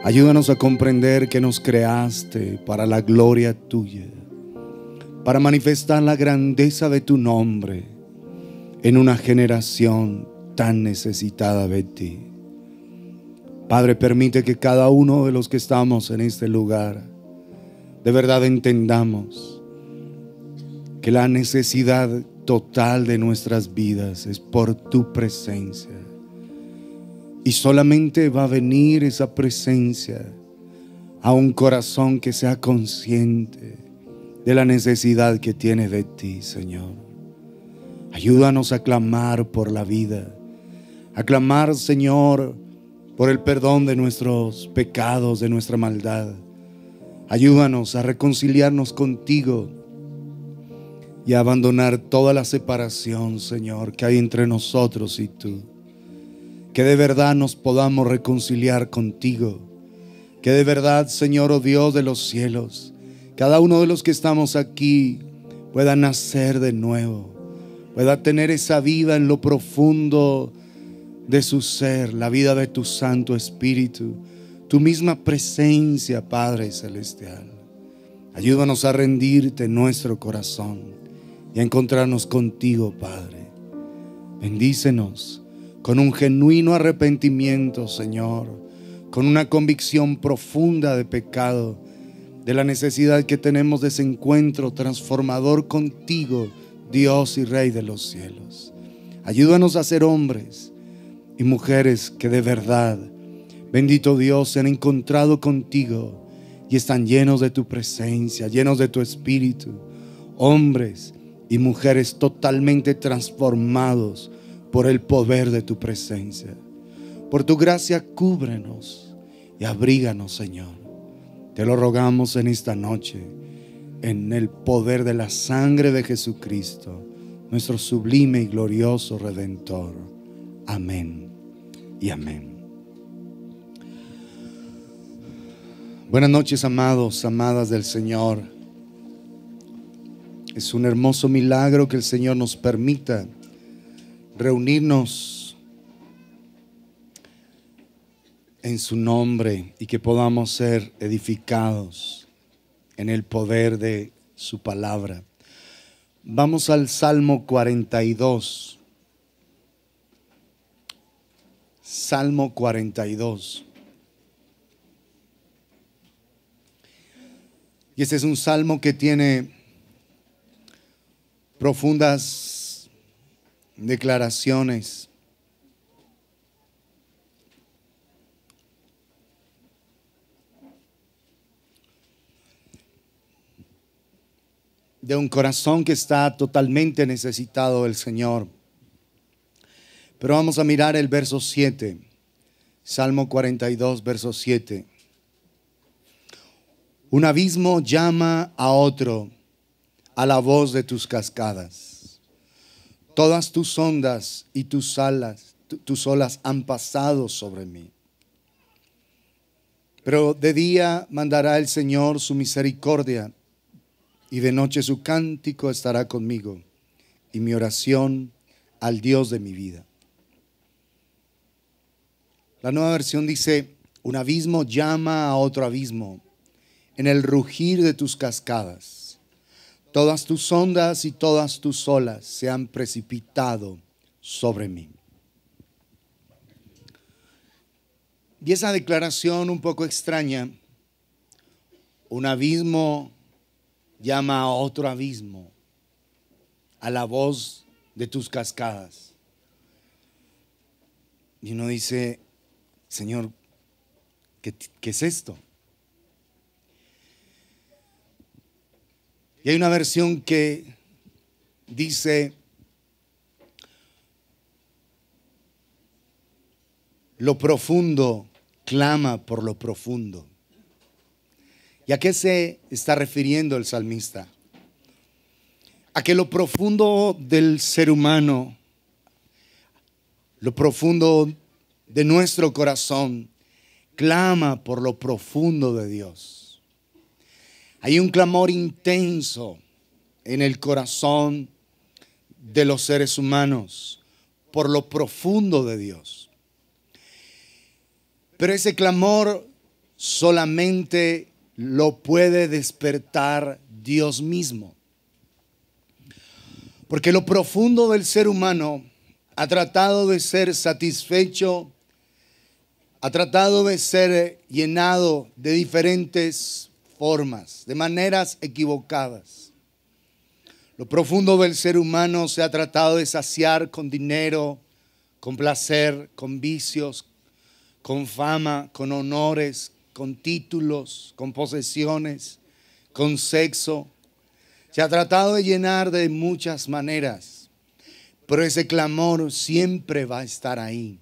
Ayúdanos a comprender que nos creaste para la gloria tuya, para manifestar la grandeza de tu nombre en una generación tan necesitada de ti. Padre, permite que cada uno de los que estamos en este lugar de verdad entendamos que la necesidad total de nuestras vidas es por tu presencia. Y solamente va a venir esa presencia a un corazón que sea consciente de la necesidad que tiene de ti, Señor. Ayúdanos a clamar por la vida, a clamar, Señor, por el perdón de nuestros pecados, de nuestra maldad. Ayúdanos a reconciliarnos contigo y a abandonar toda la separación, Señor, que hay entre nosotros y tú. Que de verdad nos podamos reconciliar contigo. Que de verdad, Señor, oh Dios de los cielos, cada uno de los que estamos aquí pueda nacer de nuevo, pueda tener esa vida en lo profundo de su ser, la vida de tu Santo Espíritu, tu misma presencia, Padre Celestial. Ayúdanos a rendirte nuestro corazón y a encontrarnos contigo, Padre. Bendícenos con un genuino arrepentimiento, Señor, con una convicción profunda de pecado, de la necesidad que tenemos de ese encuentro transformador contigo, Dios y Rey de los cielos. Ayúdanos a ser hombres y mujeres que de verdad, bendito Dios, se han encontrado contigo y están llenos de tu presencia, llenos de tu espíritu. Hombres y mujeres totalmente transformados por el poder de tu presencia. Por tu gracia, cúbrenos y abríganos, Señor. Te lo rogamos en esta noche, en el poder de la sangre de Jesucristo, nuestro sublime y glorioso Redentor. Amén y amén. Buenas noches, amados, amadas del Señor. Es un hermoso milagro que el Señor nos permita reunirnos en su nombre y que podamos ser edificados en el poder de su palabra. Vamos al Salmo 42. Salmo 42. Y este es un salmo que tiene profundas declaraciones. De un corazón que está totalmente necesitado del Señor. Pero vamos a mirar el verso 7. Salmo 42, verso 7. Un abismo llama a otro a la voz de tus cascadas. Todas tus ondas y tus olas han pasado sobre mí. Pero de día mandará el Señor su misericordia, y de noche su cántico estará conmigo, y mi oración al Dios de mi vida. La Nueva Versión dice: un abismo llama a otro abismo en el rugir de tus cascadas. Todas tus ondas y todas tus olas se han precipitado sobre mí. Y esa declaración un poco extraña, un abismo llama a otro abismo, a la voz de tus cascadas. Y uno dice: Señor, ¿qué es esto? Y hay una versión que dice: lo profundo clama por lo profundo. ¿Y a qué se está refiriendo el salmista? A que lo profundo del ser humano, lo profundo de nuestro corazón, clama por lo profundo de Dios. Hay un clamor intenso en el corazón de los seres humanos por lo profundo de Dios. Pero ese clamor solamente lo puede despertar Dios mismo. Porque lo profundo del ser humano ha tratado de ser satisfecho, ha tratado de ser llenado de diferentes formas, de maneras equivocadas. Lo profundo del ser humano se ha tratado de saciar con dinero, con placer, con vicios, con fama, con honores, con títulos, con posesiones, con sexo. Se ha tratado de llenar de muchas maneras, pero ese clamor siempre va a estar ahí.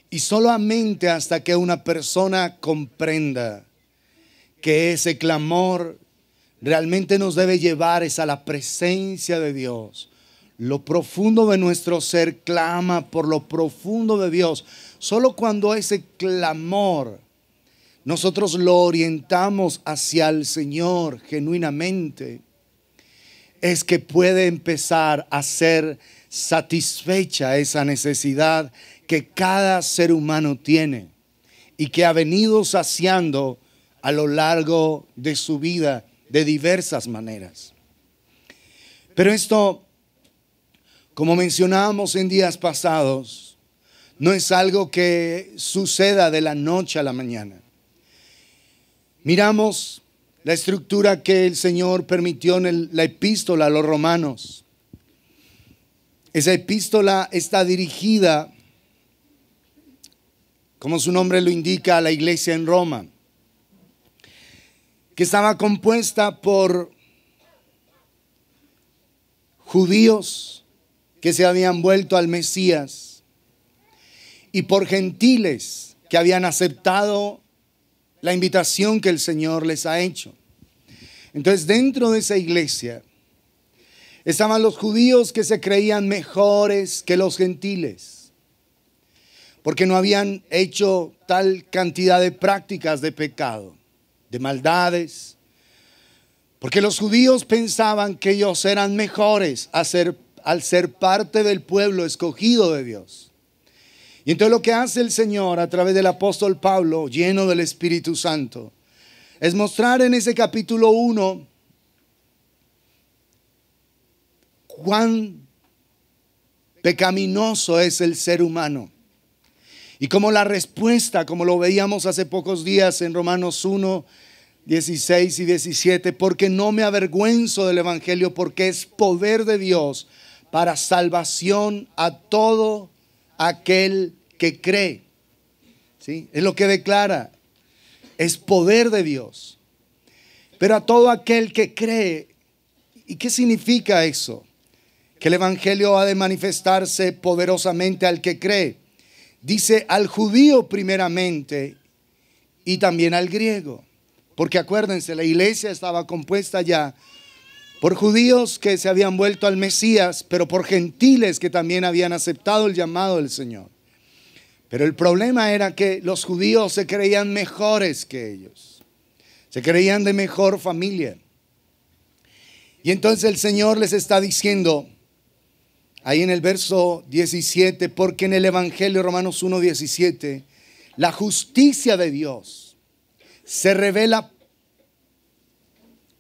Y solamente hasta que una persona comprenda que ese clamor realmente nos debe llevar es a la presencia de Dios. Lo profundo de nuestro ser clama por lo profundo de Dios. Solo cuando ese clamor nosotros lo orientamos hacia el Señor genuinamente, es que puede empezar a ser satisfecha esa necesidad que cada ser humano tiene y que ha venido saciando a lo largo de su vida de diversas maneras. Pero esto, como mencionábamos en días pasados, no es algo que suceda de la noche a la mañana. Miramos la estructura que el Señor permitió en la epístola a los romanos. Esa epístola está dirigida, como su nombre lo indica, a la iglesia en Roma, que estaba compuesta por judíos que se habían vuelto al Mesías y por gentiles que habían aceptado la invitación que el Señor les ha hecho. Entonces, dentro de esa iglesia estaban los judíos que se creían mejores que los gentiles, porque no habían hecho tal cantidad de prácticas de pecado, de maldades, porque los judíos pensaban que ellos eran mejores al ser parte del pueblo escogido de Dios. Y entonces lo que hace el Señor a través del apóstol Pablo, lleno del Espíritu Santo, es mostrar en ese capítulo 1 cuán pecaminoso es el ser humano. Y como la respuesta, como lo veíamos hace pocos días en Romanos 1, 16 y 17, porque no me avergüenzo del Evangelio, porque es poder de Dios para salvación a todo aquel que cree. ¿Sí? Es lo que declara. Es poder de Dios. Pero a todo aquel que cree. ¿Y qué significa eso? Que el Evangelio ha de manifestarse poderosamente al que cree. Dice al judío primeramente y también al griego. Porque acuérdense, la iglesia estaba compuesta ya por judíos que se habían vuelto al Mesías, pero por gentiles que también habían aceptado el llamado del Señor. Pero el problema era que los judíos se creían mejores que ellos. Se creían de mejor familia. Y entonces el Señor les está diciendo, ahí en el verso 17, porque en el Evangelio, Romanos 1, 17, la justicia de Dios se revela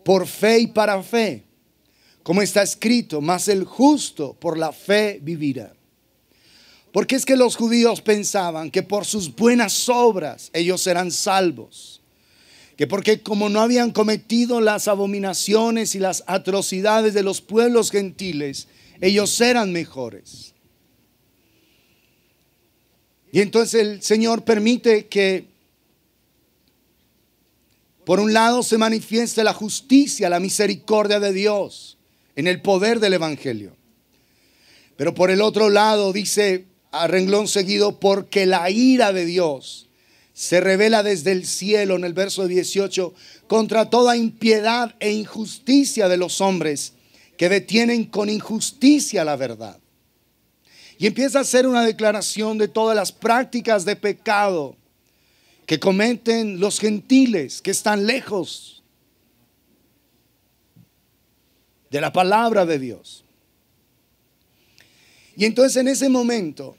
por fe y para fe, como está escrito, mas el justo por la fe vivirá. Porque es que los judíos pensaban que por sus buenas obras ellos eran salvos. Que porque como no habían cometido las abominaciones y las atrocidades de los pueblos gentiles, ellos eran mejores. Y entonces el Señor permite que por un lado se manifieste la justicia, la misericordia de Dios en el poder del Evangelio. Pero por el otro lado dice a renglón seguido, porque la ira de Dios se revela desde el cielo, en el verso 18, contra toda impiedad e injusticia de los hombres que detienen con injusticia la verdad. Y empieza a hacer una declaración de todas las prácticas de pecado que cometen los gentiles que están lejos de la palabra de Dios. Y entonces en ese momento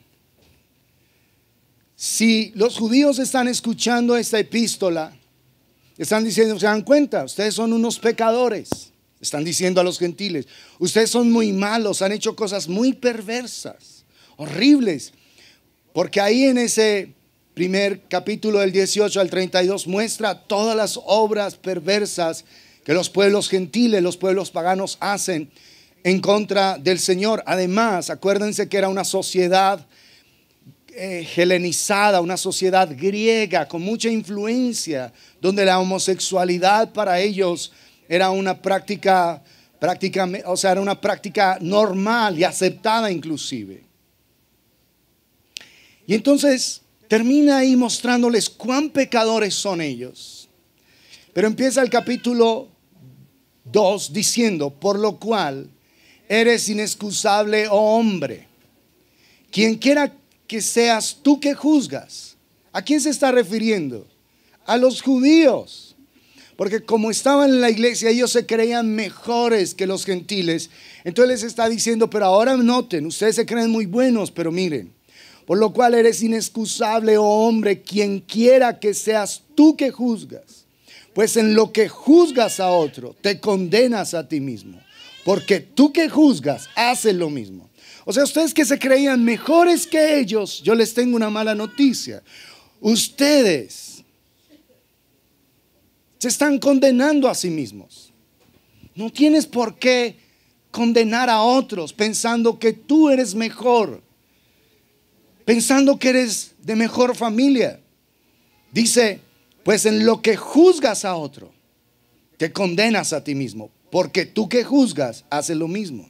si los judíos están escuchando esta epístola, están diciendo, se dan cuenta, ustedes son unos pecadores. Están diciendo a los gentiles, ustedes son muy malos, han hecho cosas muy perversas, horribles. Porque ahí en ese primer capítulo del 18 al 32 muestra todas las obras perversas que los pueblos gentiles, los pueblos paganos hacen en contra del Señor. Además, acuérdense que era una sociedad helenizada, una sociedad griega con mucha influencia, donde la homosexualidad para ellos era una práctica, o sea, era una práctica normal y aceptada inclusive. Y entonces termina ahí mostrándoles cuán pecadores son ellos. Pero empieza el capítulo 2 diciendo, por lo cual eres inexcusable, oh hombre, quien quiera que seas tú que juzgas. ¿A quién se está refiriendo? A los judíos. Porque como estaban en la iglesia, ellos se creían mejores que los gentiles. Entonces les está diciendo, pero ahora noten, ustedes se creen muy buenos, pero miren. Por lo cual eres inexcusable, oh hombre, quien quiera que seas tú que juzgas. Pues en lo que juzgas a otro, te condenas a ti mismo. Porque tú que juzgas, haces lo mismo. O sea, ustedes que se creían mejores que ellos, yo les tengo una mala noticia. Ustedes se están condenando a sí mismos. No tienes por qué condenar a otros pensando que tú eres mejor, pensando que eres de mejor familia. Dice, pues en lo que juzgas a otro, te condenas a ti mismo, porque tú que juzgas, haces lo mismo.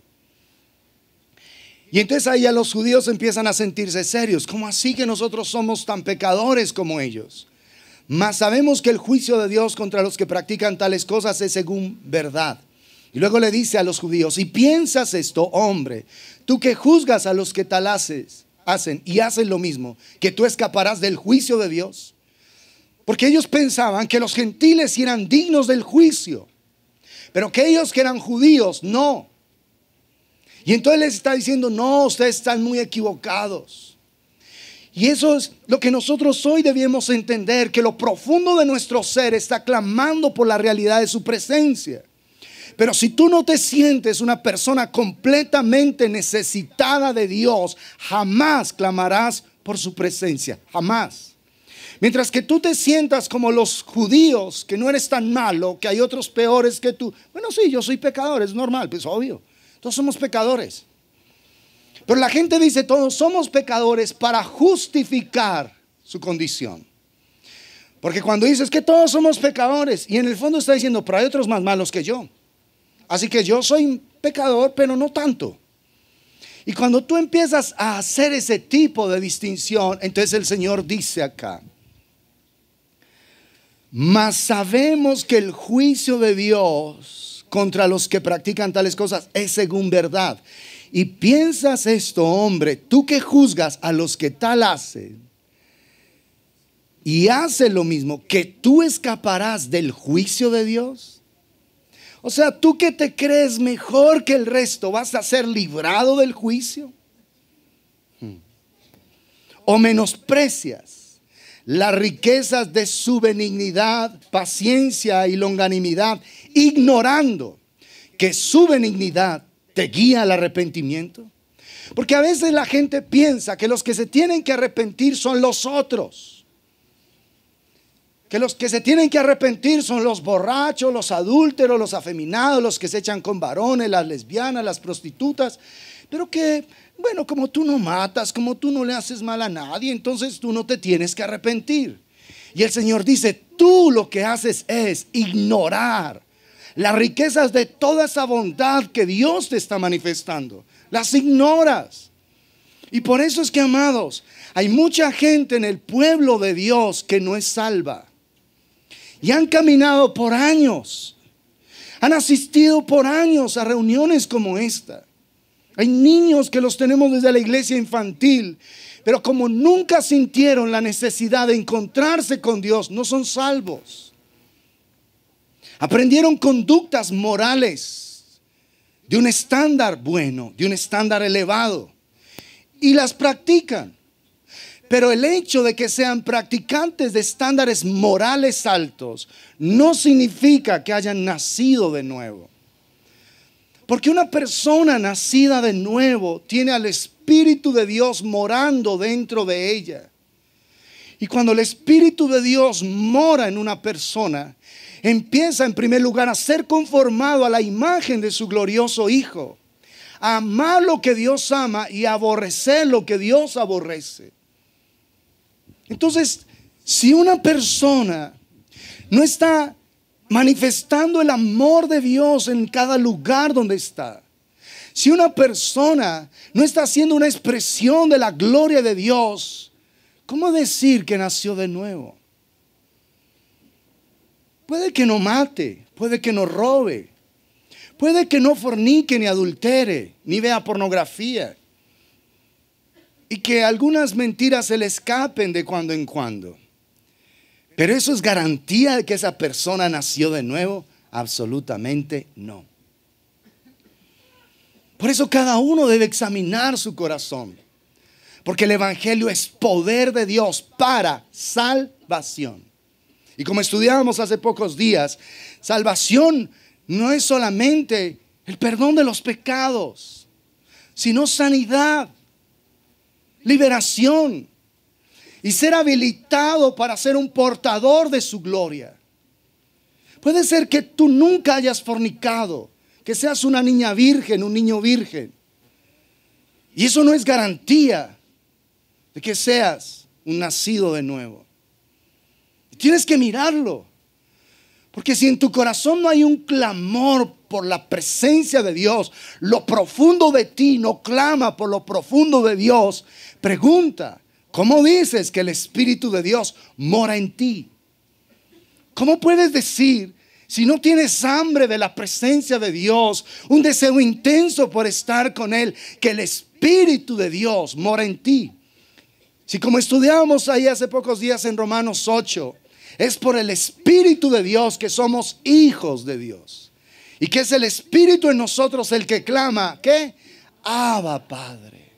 Y entonces ahí a los judíos empiezan a sentirse serios. ¿Cómo así que nosotros somos tan pecadores como ellos? Mas sabemos que el juicio de Dios contra los que practican tales cosas es según verdad. Y luego le dice a los judíos, si piensas esto, hombre, tú que juzgas a los que tal hacen y hacen lo mismo, que tú escaparás del juicio de Dios. Porque ellos pensaban que los gentiles eran dignos del juicio, pero que ellos que eran judíos, no. Y entonces les está diciendo, no, ustedes están muy equivocados. Y eso es lo que nosotros hoy debemos entender, que lo profundo de nuestro ser está clamando por la realidad de su presencia. Pero si tú no te sientes una persona completamente necesitada de Dios, jamás clamarás por su presencia, jamás. Mientras que tú te sientas como los judíos, que no eres tan malo, que hay otros peores que tú. Bueno, sí, yo soy pecador, es normal, pues obvio. Todos somos pecadores. Pero la gente dice, todos somos pecadores para justificar su condición. Porque cuando dices que todos somos pecadores, y en el fondo está diciendo, pero hay otros más malos que yo. Así que yo soy pecador, pero no tanto. Y cuando tú empiezas a hacer ese tipo de distinción, entonces el Señor dice acá, mas sabemos que el juicio de Dios contra los que practican tales cosas es según verdad. Y piensas esto, hombre, tú que juzgas a los que tal hacen y haces lo mismo, que tú escaparás del juicio de Dios. O sea, tú que te crees mejor que el resto, ¿vas a ser librado del juicio? ¿O menosprecias las riquezas de su benignidad, paciencia y longanimidad, ignorando que su benignidad te guía al arrepentimiento? Porque a veces la gente piensa que los que se tienen que arrepentir son los otros, que los que se tienen que arrepentir son los borrachos, los adúlteros, los afeminados, los que se echan con varones, las lesbianas, las prostitutas. Pero que, bueno, como tú no matas, como tú no le haces mal a nadie, entonces tú no te tienes que arrepentir. Y el Señor dice, tú lo que haces es ignorar las riquezas de toda esa bondad que Dios te está manifestando. Las ignoras. Y por eso es que, amados, hay mucha gente en el pueblo de Dios que no es salva. Y han caminado por años. Han asistido por años a reuniones como esta. Hay niños que los tenemos desde la iglesia infantil, pero como nunca sintieron la necesidad de encontrarse con Dios, no son salvos. Aprendieron conductas morales de un estándar bueno, de un estándar elevado, y las practican. Pero el hecho de que sean practicantes de estándares morales altos no significa que hayan nacido de nuevo. Porque una persona nacida de nuevo tiene al Espíritu de Dios morando dentro de ella. Y cuando el Espíritu de Dios mora en una persona, empieza en primer lugar a ser conformado a la imagen de su glorioso Hijo. A amar lo que Dios ama y a aborrecer lo que Dios aborrece. Entonces, si una persona no está manifestando el amor de Dios en cada lugar donde está, si una persona no está haciendo una expresión de la gloria de Dios, ¿cómo decir que nació de nuevo? Puede que no mate, puede que no robe, puede que no fornique ni adultere, ni vea pornografía. Y que algunas mentiras se le escapen de cuando en cuando. Pero ¿eso es garantía de que esa persona nació de nuevo? Absolutamente no. Por eso cada uno debe examinar su corazón. Porque el Evangelio es poder de Dios para salvación. Y como estudiábamos hace pocos días, salvación no es solamente el perdón de los pecados, sino sanidad, liberación y ser habilitado para ser un portador de su gloria. Puede ser que tú nunca hayas fornicado, que seas una niña virgen, un niño virgen. Y eso no es garantía de que seas un nacido de nuevo. Tienes que mirarlo. Porque si en tu corazón no hay un clamor por la presencia de Dios, lo profundo de ti no clama por lo profundo de Dios, pregunta, ¿cómo dices que el Espíritu de Dios mora en ti? ¿Cómo puedes decir, si no tienes hambre de la presencia de Dios, un deseo intenso por estar con Él, que el Espíritu de Dios mora en ti? Si como estudiábamos ahí hace pocos días en Romanos 8, es por el Espíritu de Dios que somos hijos de Dios. Y que es el Espíritu en nosotros el que clama, ¿qué? Abba, Padre.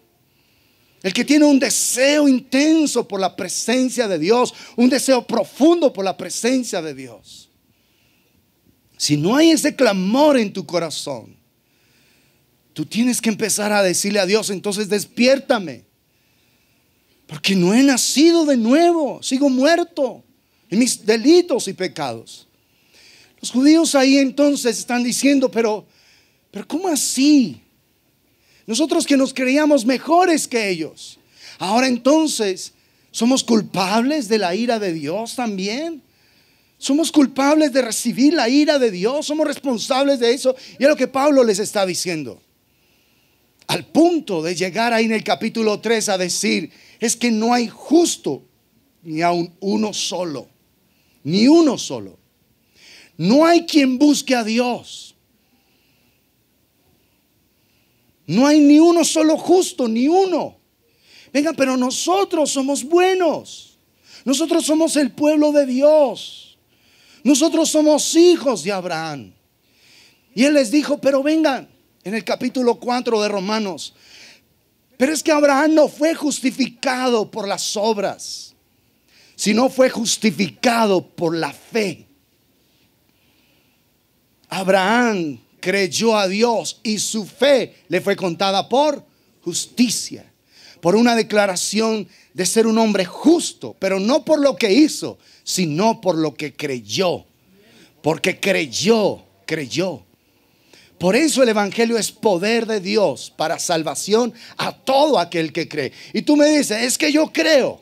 El que tiene un deseo intenso por la presencia de Dios, un deseo profundo por la presencia de Dios. Si no hay ese clamor en tu corazón, tú tienes que empezar a decirle a Dios, entonces despiértame. Porque no he nacido de nuevo, sigo muerto en mis delitos y pecados. Los judíos ahí entonces están diciendo, pero ¿cómo así? Nosotros que nos creíamos mejores que ellos, ahora entonces somos culpables de la ira de Dios también. Somos culpables de recibir la ira de Dios, somos responsables de eso. Y es lo que Pablo les está diciendo. Al punto de llegar ahí en el capítulo 3 a decir, es que no hay justo ni aun uno solo. Ni uno solo. No hay quien busque a Dios. No hay ni uno solo justo, ni uno. Venga, pero nosotros somos buenos. Nosotros somos el pueblo de Dios. Nosotros somos hijos de Abraham. Y él les dijo, pero vengan, en el capítulo 4 de Romanos, pero es que Abraham no fue justificado por las obras, sino fue justificado por la fe. Abraham creyó a Dios y su fe le fue contada por justicia, por una declaración de ser un hombre justo, pero no por lo que hizo, sino por lo que creyó. Porque creyó. Por eso el Evangelio es poder de Dios para salvación a todo aquel que cree. Y tú me dices, es que yo creo.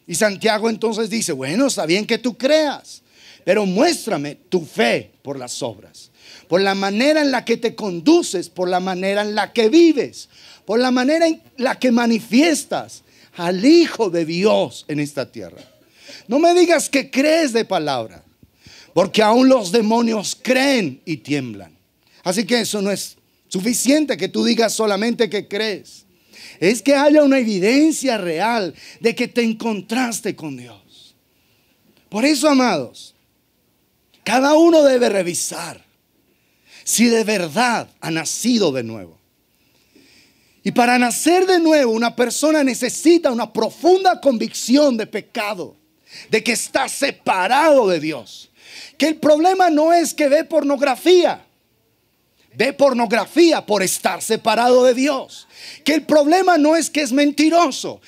Y Santiago entonces dice, bueno, está bien que tú creas, pero muéstrame tu fe por las obras, por la manera en la que te conduces, por la manera en la que vives, por la manera en la que manifiestas al Hijo de Dios en esta tierra. No me digas que crees de palabra, porque aún los demonios creen y tiemblan. Así que eso no es suficiente que tú digas solamente que crees. Es que haya una evidencia real de que te encontraste con Dios. Por eso, amados, cada uno debe revisar si de verdad ha nacido de nuevo. Y para nacer de nuevo, una persona necesita una profunda convicción de pecado, de que está separado de Dios. Que el problema no es que ve pornografía por estar separado de Dios. Que el problema no es que es mentiroso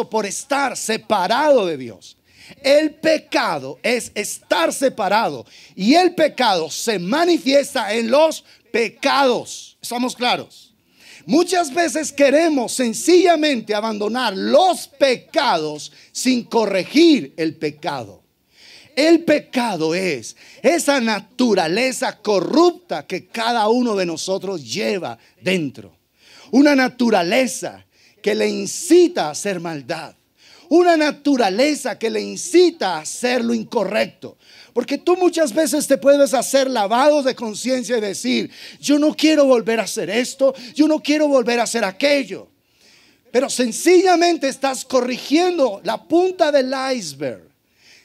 por estar separado de Dios. El pecado es estar separado, y el pecado se manifiesta en los pecados. ¿Estamos claros? Muchas veces queremos sencillamente abandonar los pecados sin corregir el pecado. El pecado es esa naturaleza corrupta que cada uno de nosotros lleva dentro. Una naturaleza que le incita a hacer maldad. Una naturaleza que le incita a hacer lo incorrecto. Porque tú muchas veces te puedes hacer lavados de conciencia y decir: yo no quiero volver a hacer esto, yo no quiero volver a hacer aquello. Pero sencillamente estás corrigiendo la punta del iceberg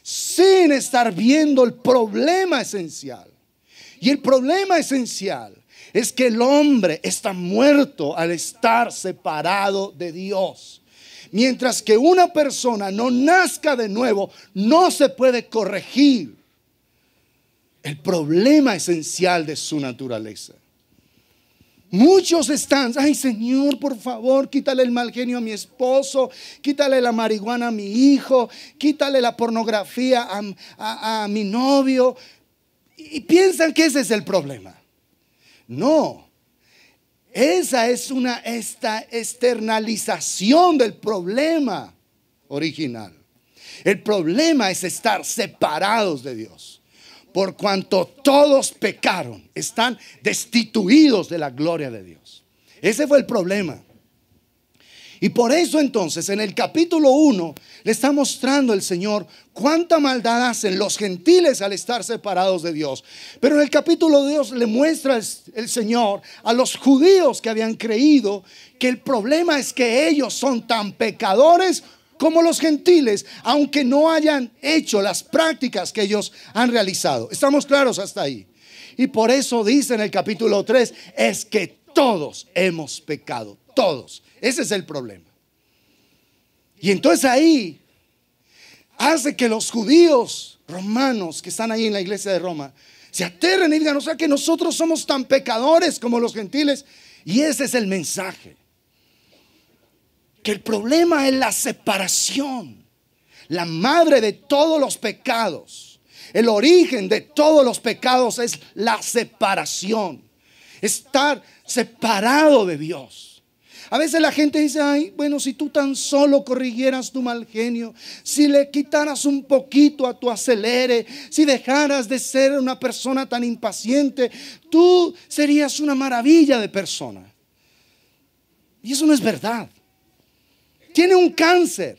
sin estar viendo el problema esencial. Y el problema esencial es que el hombre está muerto al estar separado de Dios. Mientras que una persona no nazca de nuevo, no se puede corregir el problema esencial de su naturaleza. Muchos están: ay, Señor, por favor, quítale el mal genio a mi esposo, quítale la marihuana a mi hijo, quítale la pornografía a mi novio. Y piensan que ese es el problema. No. Esa es esta externalización del problema original. El problema es estar separados de Dios. Por cuanto todos pecaron, están destituidos de la gloria de Dios. Ese fue el problema. Y por eso entonces en el capítulo 1 le está mostrando el Señor cuánta maldad hacen los gentiles al estar separados de Dios. Pero en el capítulo 2 le muestra el Señor a los judíos que habían creído que el problema es que ellos son tan pecadores como los gentiles, aunque no hayan hecho las prácticas que ellos han realizado. ¿Estamos claros hasta ahí? Y por eso dice en el capítulo 3, es que todos hemos pecado, todos. Ese es el problema. Y entonces ahí hace que los judíos romanos que están ahí en la iglesia de Roma se aterren y digan: o sea que nosotros somos tan pecadores como los gentiles. Y ese es el mensaje. Que el problema es la separación. La madre de todos los pecados, el origen de todos los pecados es la separación. Estar separado de Dios. A veces la gente dice: ay, bueno, si tú tan solo corrigieras tu mal genio, si le quitaras un poquito a tu acelere, si dejaras de ser una persona tan impaciente, tú serías una maravilla de persona. Y eso no es verdad. Tiene un cáncer.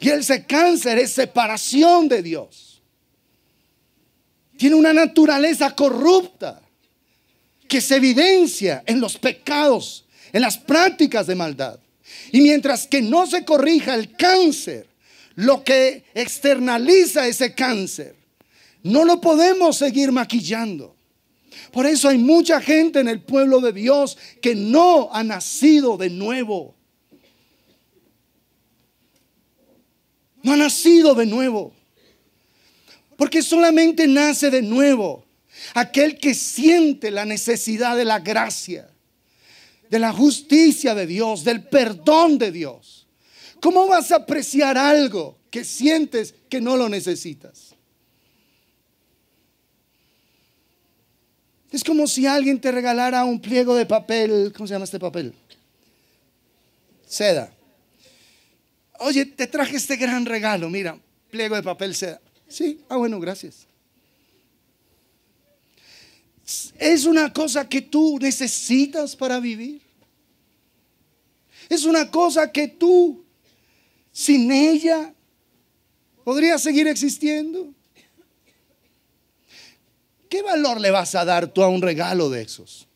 Y ese cáncer es separación de Dios. Tiene una naturaleza corrupta que se evidencia en los pecados, en las prácticas de maldad. Y mientras que no se corrija el cáncer, lo que externaliza ese cáncer, no lo podemos seguir maquillando. Por eso hay mucha gente en el pueblo de Dios que no ha nacido de nuevo. No ha nacido de nuevo. Porque solamente nace de nuevo aquel que siente la necesidad de la gracia, de la justicia de Dios, del perdón de Dios. ¿Cómo vas a apreciar algo que sientes que no lo necesitas? Es como si alguien te regalara un pliego de papel. ¿Cómo se llama este papel? Seda. Oye, te traje este gran regalo. Mira, pliego de papel seda. Sí, bueno, gracias. ¿Es una cosa que tú necesitas para vivir? ¿Es una cosa que tú, sin ella, podrías seguir existiendo? ¿Qué valor le vas a dar tú a un regalo de esos?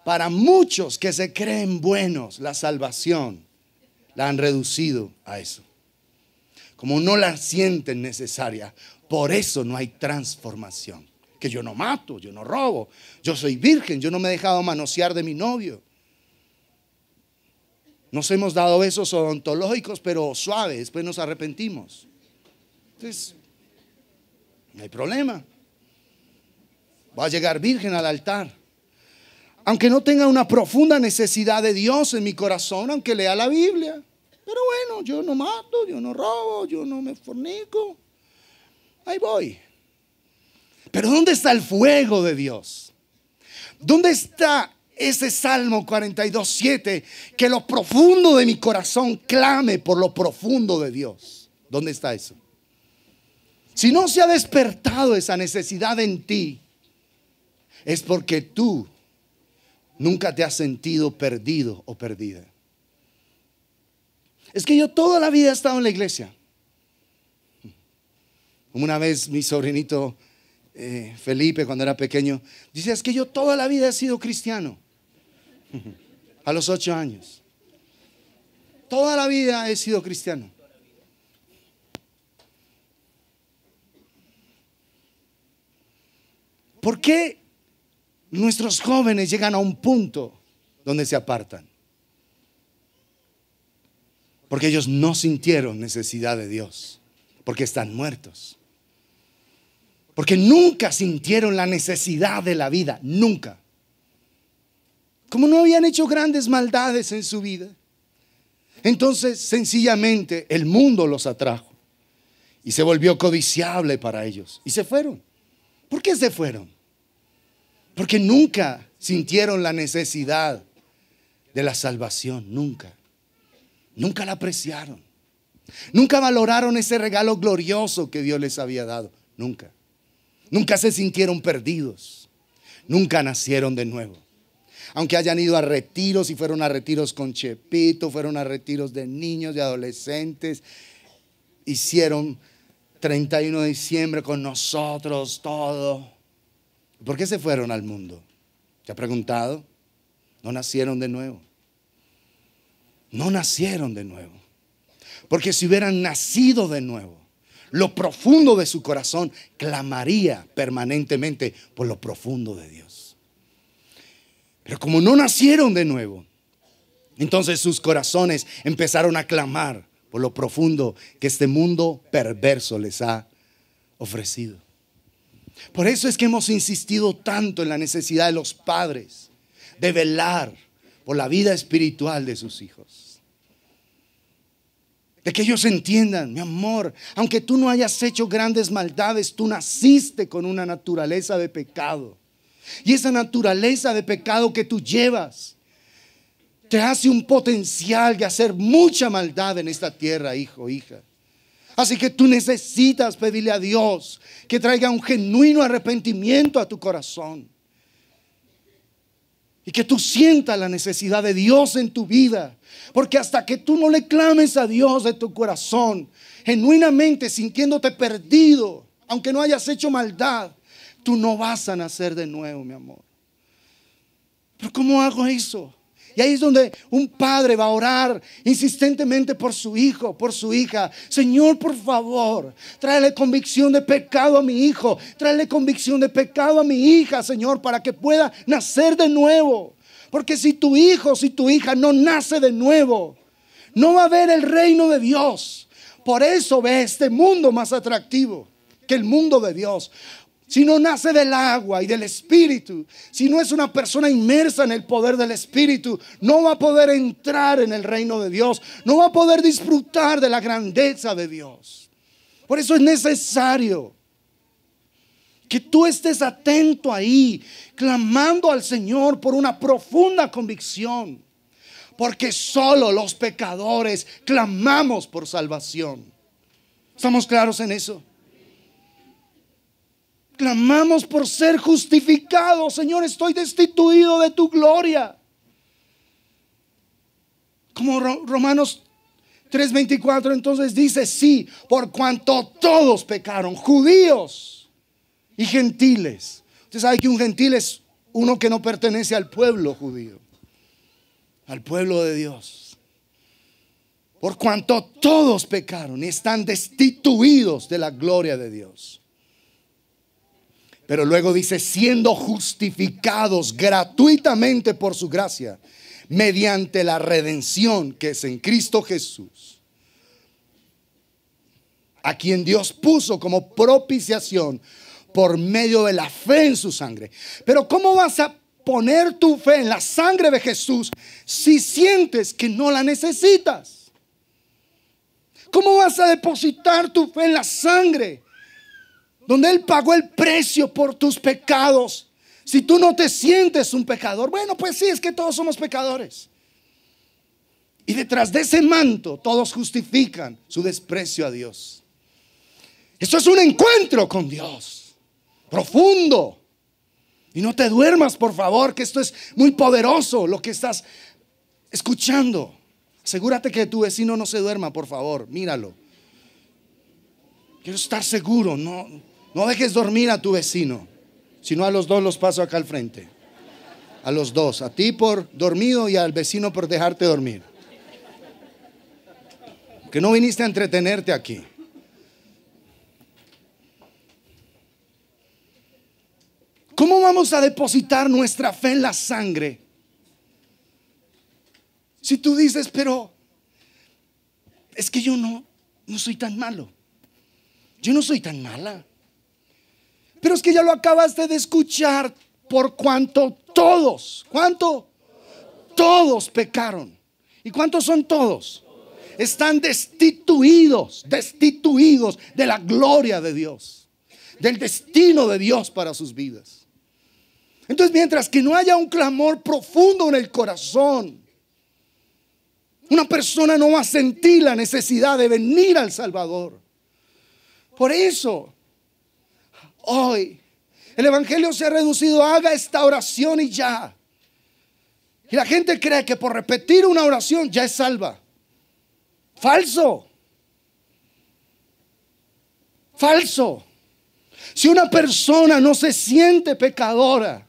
Para muchos que se creen buenos, la salvación la han reducido a eso. Como no la sienten necesaria, por eso no hay transformación. que yo no mato, yo no robo, yo soy virgen, yo no me he dejado manosear de mi novio. Nos hemos dado besos odontológicos, pero suaves, después nos arrepentimos. Entonces, no hay problema. Va a llegar virgen al altar. Aunque no tenga una profunda necesidad de Dios en mi corazón, aunque lea la Biblia. Pero bueno, yo no mato, yo no robo, yo no me fornico. Ahí voy. Pero ¿dónde está el fuego de Dios? ¿Dónde está ese Salmo 42:7? Que lo profundo de mi corazón clame por lo profundo de Dios. ¿Dónde está eso? Si no se ha despertado esa necesidad en ti, es porque tú nunca te has sentido perdido o perdida. Es que yo toda la vida he estado en la iglesia. Como una vez mi sobrinito Felipe, cuando era pequeño, dice: es que yo toda la vida he sido cristiano. A los 8 años. Toda la vida he sido cristiano. ¿Por qué nuestros jóvenes llegan a un punto donde se apartan? Porque ellos no sintieron necesidad de Dios, porque están muertos. Porque nunca sintieron la necesidad de la vida, nunca. Como no habían hecho grandes maldades en su vida, entonces sencillamente el mundo los atrajo y se volvió codiciable para ellos y se fueron. ¿Por qué se fueron? Porque nunca sintieron la necesidad de la salvación, nunca. Nunca la apreciaron. Nunca valoraron ese regalo glorioso que Dios les había dado, nunca. Nunca se sintieron perdidos. Nunca nacieron de nuevo. Aunque hayan ido a retiros y fueron a retiros con Chepito, fueron a retiros de niños, de adolescentes, hicieron 31 de diciembre con nosotros, todo. ¿Por qué se fueron al mundo? ¿Te ha preguntado? No nacieron de nuevo. No nacieron de nuevo. Porque si hubieran nacido de nuevo, lo profundo de su corazón clamaría permanentemente por lo profundo de Dios. Pero como no nacieron de nuevo, entonces sus corazones empezaron a clamar por lo profundo que este mundo perverso les ha ofrecido. Por eso es que hemos insistido tanto en la necesidad de los padres de velar por la vida espiritual de sus hijos. De que ellos entiendan: mi amor, aunque tú no hayas hecho grandes maldades, tú naciste con una naturaleza de pecado. Y esa naturaleza de pecado que tú llevas te hace un potencial de hacer mucha maldad en esta tierra, hijo, hija. Así que tú necesitas pedirle a Dios que traiga un genuino arrepentimiento a tu corazón. Y que tú sientas la necesidad de Dios en tu vida. Porque hasta que tú no le clames a Dios de tu corazón, genuinamente sintiéndote perdido, aunque no hayas hecho maldad, tú no vas a nacer de nuevo, mi amor. Pero ¿cómo hago eso? Y ahí es donde un padre va a orar insistentemente por su hijo, por su hija. Señor, por favor, tráele convicción de pecado a mi hijo. Tráele convicción de pecado a mi hija, Señor, para que pueda nacer de nuevo. Porque si tu hijo, si tu hija no nace de nuevo, no va a ver el reino de Dios. Por eso ve este mundo más atractivo que el mundo de Dios. Si no nace del agua y del Espíritu, si no es una persona inmersa en el poder del Espíritu, no va a poder entrar en el reino de Dios. No va a poder disfrutar de la grandeza de Dios. Por eso es necesario que tú estés atento ahí, clamando al Señor por una profunda convicción. Porque solo los pecadores clamamos por salvación. ¿Estamos claros en eso? Clamamos por ser justificados. Señor, estoy destituido de tu gloria. Como Romanos 3:24 entonces dice: sí, por cuanto todos pecaron, judíos y gentiles. Usted sabe que un gentil es uno que no pertenece al pueblo judío, al pueblo de Dios. Por cuanto todos pecaron y están destituidos de la gloria de Dios. Pero luego dice, siendo justificados gratuitamente por su gracia, mediante la redención que es en Cristo Jesús, a quien Dios puso como propiciación por medio de la fe en su sangre. Pero ¿cómo vas a poner tu fe en la sangre de Jesús si sientes que no la necesitas? ¿Cómo vas a depositar tu fe en la sangre donde Él pagó el precio por tus pecados si tú no te sientes un pecador? Bueno, pues sí, es que todos somos pecadores. Y detrás de ese manto todos justifican su desprecio a Dios. Esto es un encuentro con Dios profundo. Y no te duermas, por favor, que esto es muy poderoso lo que estás escuchando. Asegúrate que tu vecino no se duerma, por favor, míralo. Quiero estar seguro, no dejes dormir a tu vecino. Si no, a los dos los paso acá al frente. A los dos, a ti por dormido y al vecino por dejarte dormir. Que no viniste a entretenerte aquí. ¿Cómo vamos a depositar nuestra fe en la sangre? Si tú dices, pero es que yo no soy tan malo. Yo no soy tan mala. Pero es que ya lo acabaste de escuchar, por cuanto todos, ¿cuánto? Todos pecaron. ¿Y cuántos son todos? Están destituidos de la gloria de Dios, del destino de Dios para sus vidas. Entonces, mientras que no haya un clamor profundo en el corazón, una persona no va a sentir la necesidad de venir al Salvador. Por eso, hoy, el evangelio se ha reducido a haga esta oración y ya. Y la gente cree que por repetir una oración ya es salva. Falso. Falso. Si una persona no se siente pecadora,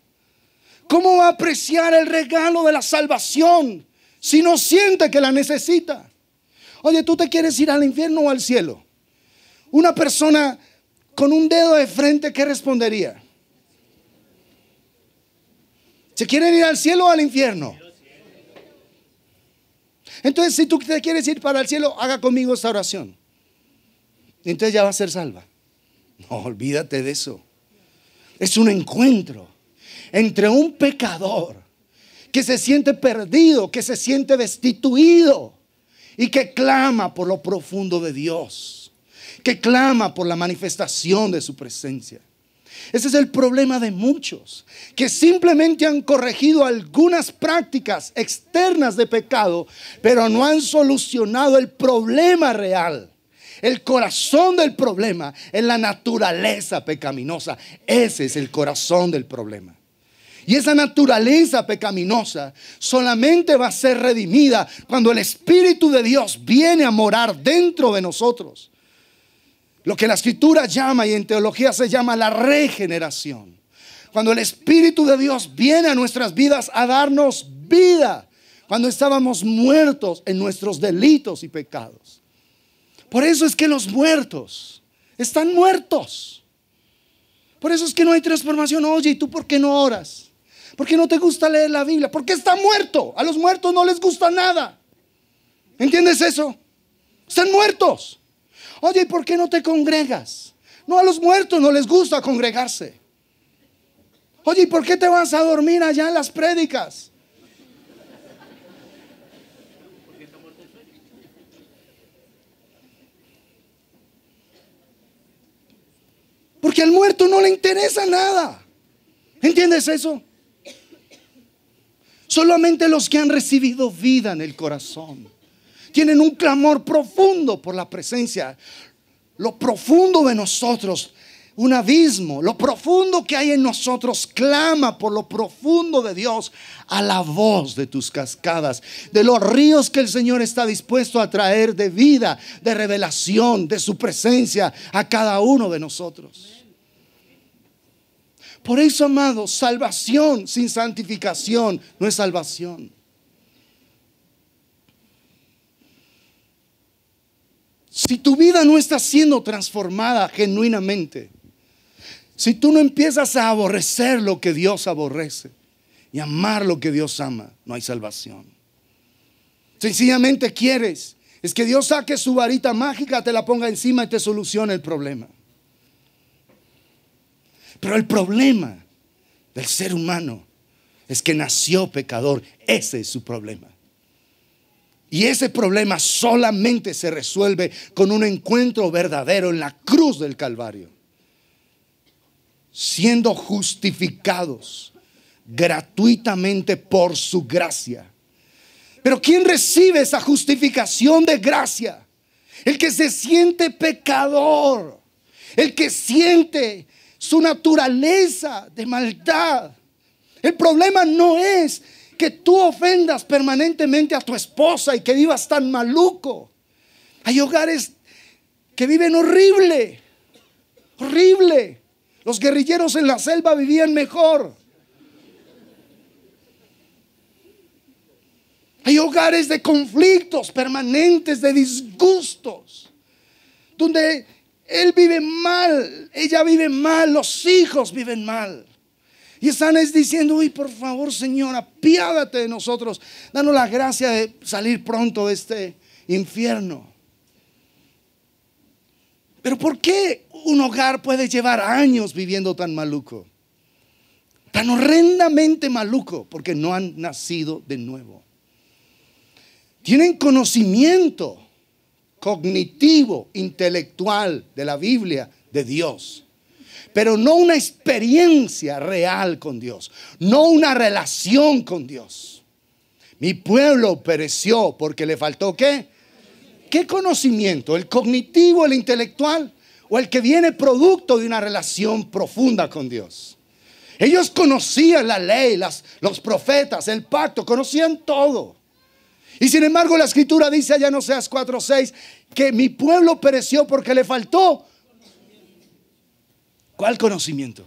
¿cómo va a apreciar el regalo de la salvación si no siente que la necesita? Oye, ¿tú te quieres ir al infierno o al cielo? Una persona con un dedo de frente, ¿qué respondería? ¿Se quieren ir al cielo o al infierno? Entonces, si tú te quieres ir para el cielo, haga conmigo esta oración. Entonces ya va a ser salva. No, olvídate de eso. Es un encuentro entre un pecador que se siente perdido, que se siente destituido y que clama por lo profundo de Dios, que clama por la manifestación de su presencia. Ese es el problema de muchos, que simplemente han corregido algunas prácticas externas de pecado, pero no han solucionado el problema real. El corazón del problema es la naturaleza pecaminosa. Ese es el corazón del problema. Y esa naturaleza pecaminosa solamente va a ser redimida cuando el Espíritu de Dios viene a morar dentro de nosotros. Lo que la Escritura llama y en teología se llama la regeneración. Cuando el Espíritu de Dios viene a nuestras vidas a darnos vida, cuando estábamos muertos en nuestros delitos y pecados. Por eso es que los muertos están muertos. Por eso es que no hay transformación. Oye, ¿y tú por qué no oras? ¿Por qué no te gusta leer la Biblia? Porque está muerto. A los muertos no les gusta nada. ¿Entiendes eso? Están muertos. Oye, ¿y por qué no te congregas? No, a los muertos no les gusta congregarse. Oye, ¿y por qué te vas a dormir allá en las prédicas? Porque al muerto no le interesa nada. ¿Entiendes eso? Solamente los que han recibido vida en el corazón tienen un clamor profundo por la presencia. Lo profundo de nosotros, un abismo, lo profundo que hay en nosotros clama por lo profundo de Dios a la voz de tus cascadas, de los ríos que el Señor está dispuesto a traer de vida, de revelación, de su presencia a cada uno de nosotros. Por eso, amados, salvación sin santificación no es salvación. Si tu vida no está siendo transformada genuinamente, Si tú no empiezas a aborrecer lo que Dios aborrece y amar lo que Dios ama, no hay salvación. Sencillamente quieres es que Dios saque su varita mágica, te la ponga encima y te solucione el problema. Pero el problema del ser humano es que nació pecador. Ese es su problema. Y ese problema solamente se resuelve con un encuentro verdadero en la cruz del Calvario, siendo justificados gratuitamente por su gracia. Pero ¿quién recibe esa justificación de gracia? El que se siente pecador, el que siente su naturaleza de maldad. El problema no es que tú ofendas permanentemente a tu esposa y que vivas tan maluco. Hay hogares que viven horrible, horrible. Los guerrilleros en la selva vivían mejor. Hay hogares de conflictos permanentes, de disgustos, donde él vive mal, ella vive mal, los hijos viven mal. Y están diciendo: uy, por favor, Señor, apiádate de nosotros. Danos la gracia de salir pronto de este infierno. Pero ¿por qué un hogar puede llevar años viviendo tan maluco? Tan horrendamente maluco, porque no han nacido de nuevo. Tienen conocimiento cognitivo, intelectual de la Biblia, de Dios, pero no una experiencia real con Dios, no una relación con Dios. Mi pueblo pereció porque le faltó ¿qué? ¿Qué conocimiento? ¿El cognitivo, el intelectual, o el que viene producto de una relación profunda con Dios? Ellos conocían la ley, los profetas, el pacto, conocían todo. Y sin embargo la escritura dice allá en Oseas 4:6 que mi pueblo pereció porque le faltó. ¿Cuál conocimiento?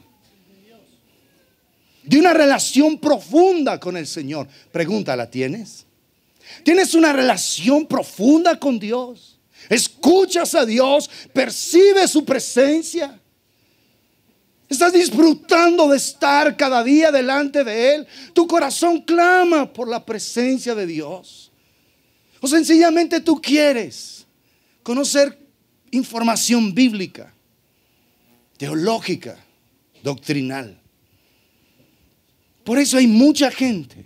De una relación profunda con el Señor. Pregunta, ¿la tienes? ¿Tienes una relación profunda con Dios? ¿Escuchas a Dios? ¿Percibes su presencia? ¿Estás disfrutando de estar cada día delante de Él? Tu corazón clama por la presencia de Dios. O sencillamente tú quieres conocer información bíblica, teológica, doctrinal. Por eso hay mucha gente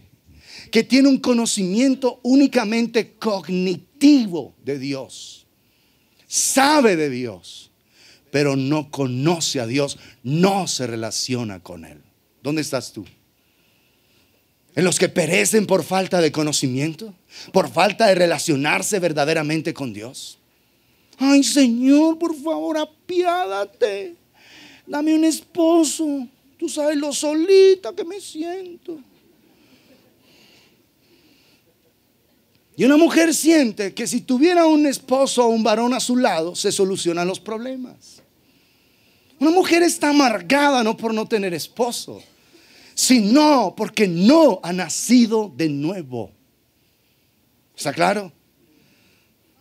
que tiene un conocimiento únicamente cognitivo de Dios. Sabe de Dios, pero no conoce a Dios, no se relaciona con Él. ¿Dónde estás tú? ¿En los que perecen por falta de conocimiento? ¿Por falta de relacionarse verdaderamente con Dios? Ay, Señor, por favor, apiádate. Dame un esposo. Tú sabes lo solita que me siento. Y una mujer siente que si tuviera un esposo o un varón a su lado, se solucionan los problemas. Una mujer está amargada no por no tener esposo, sino porque no ha nacido de nuevo. ¿Está claro?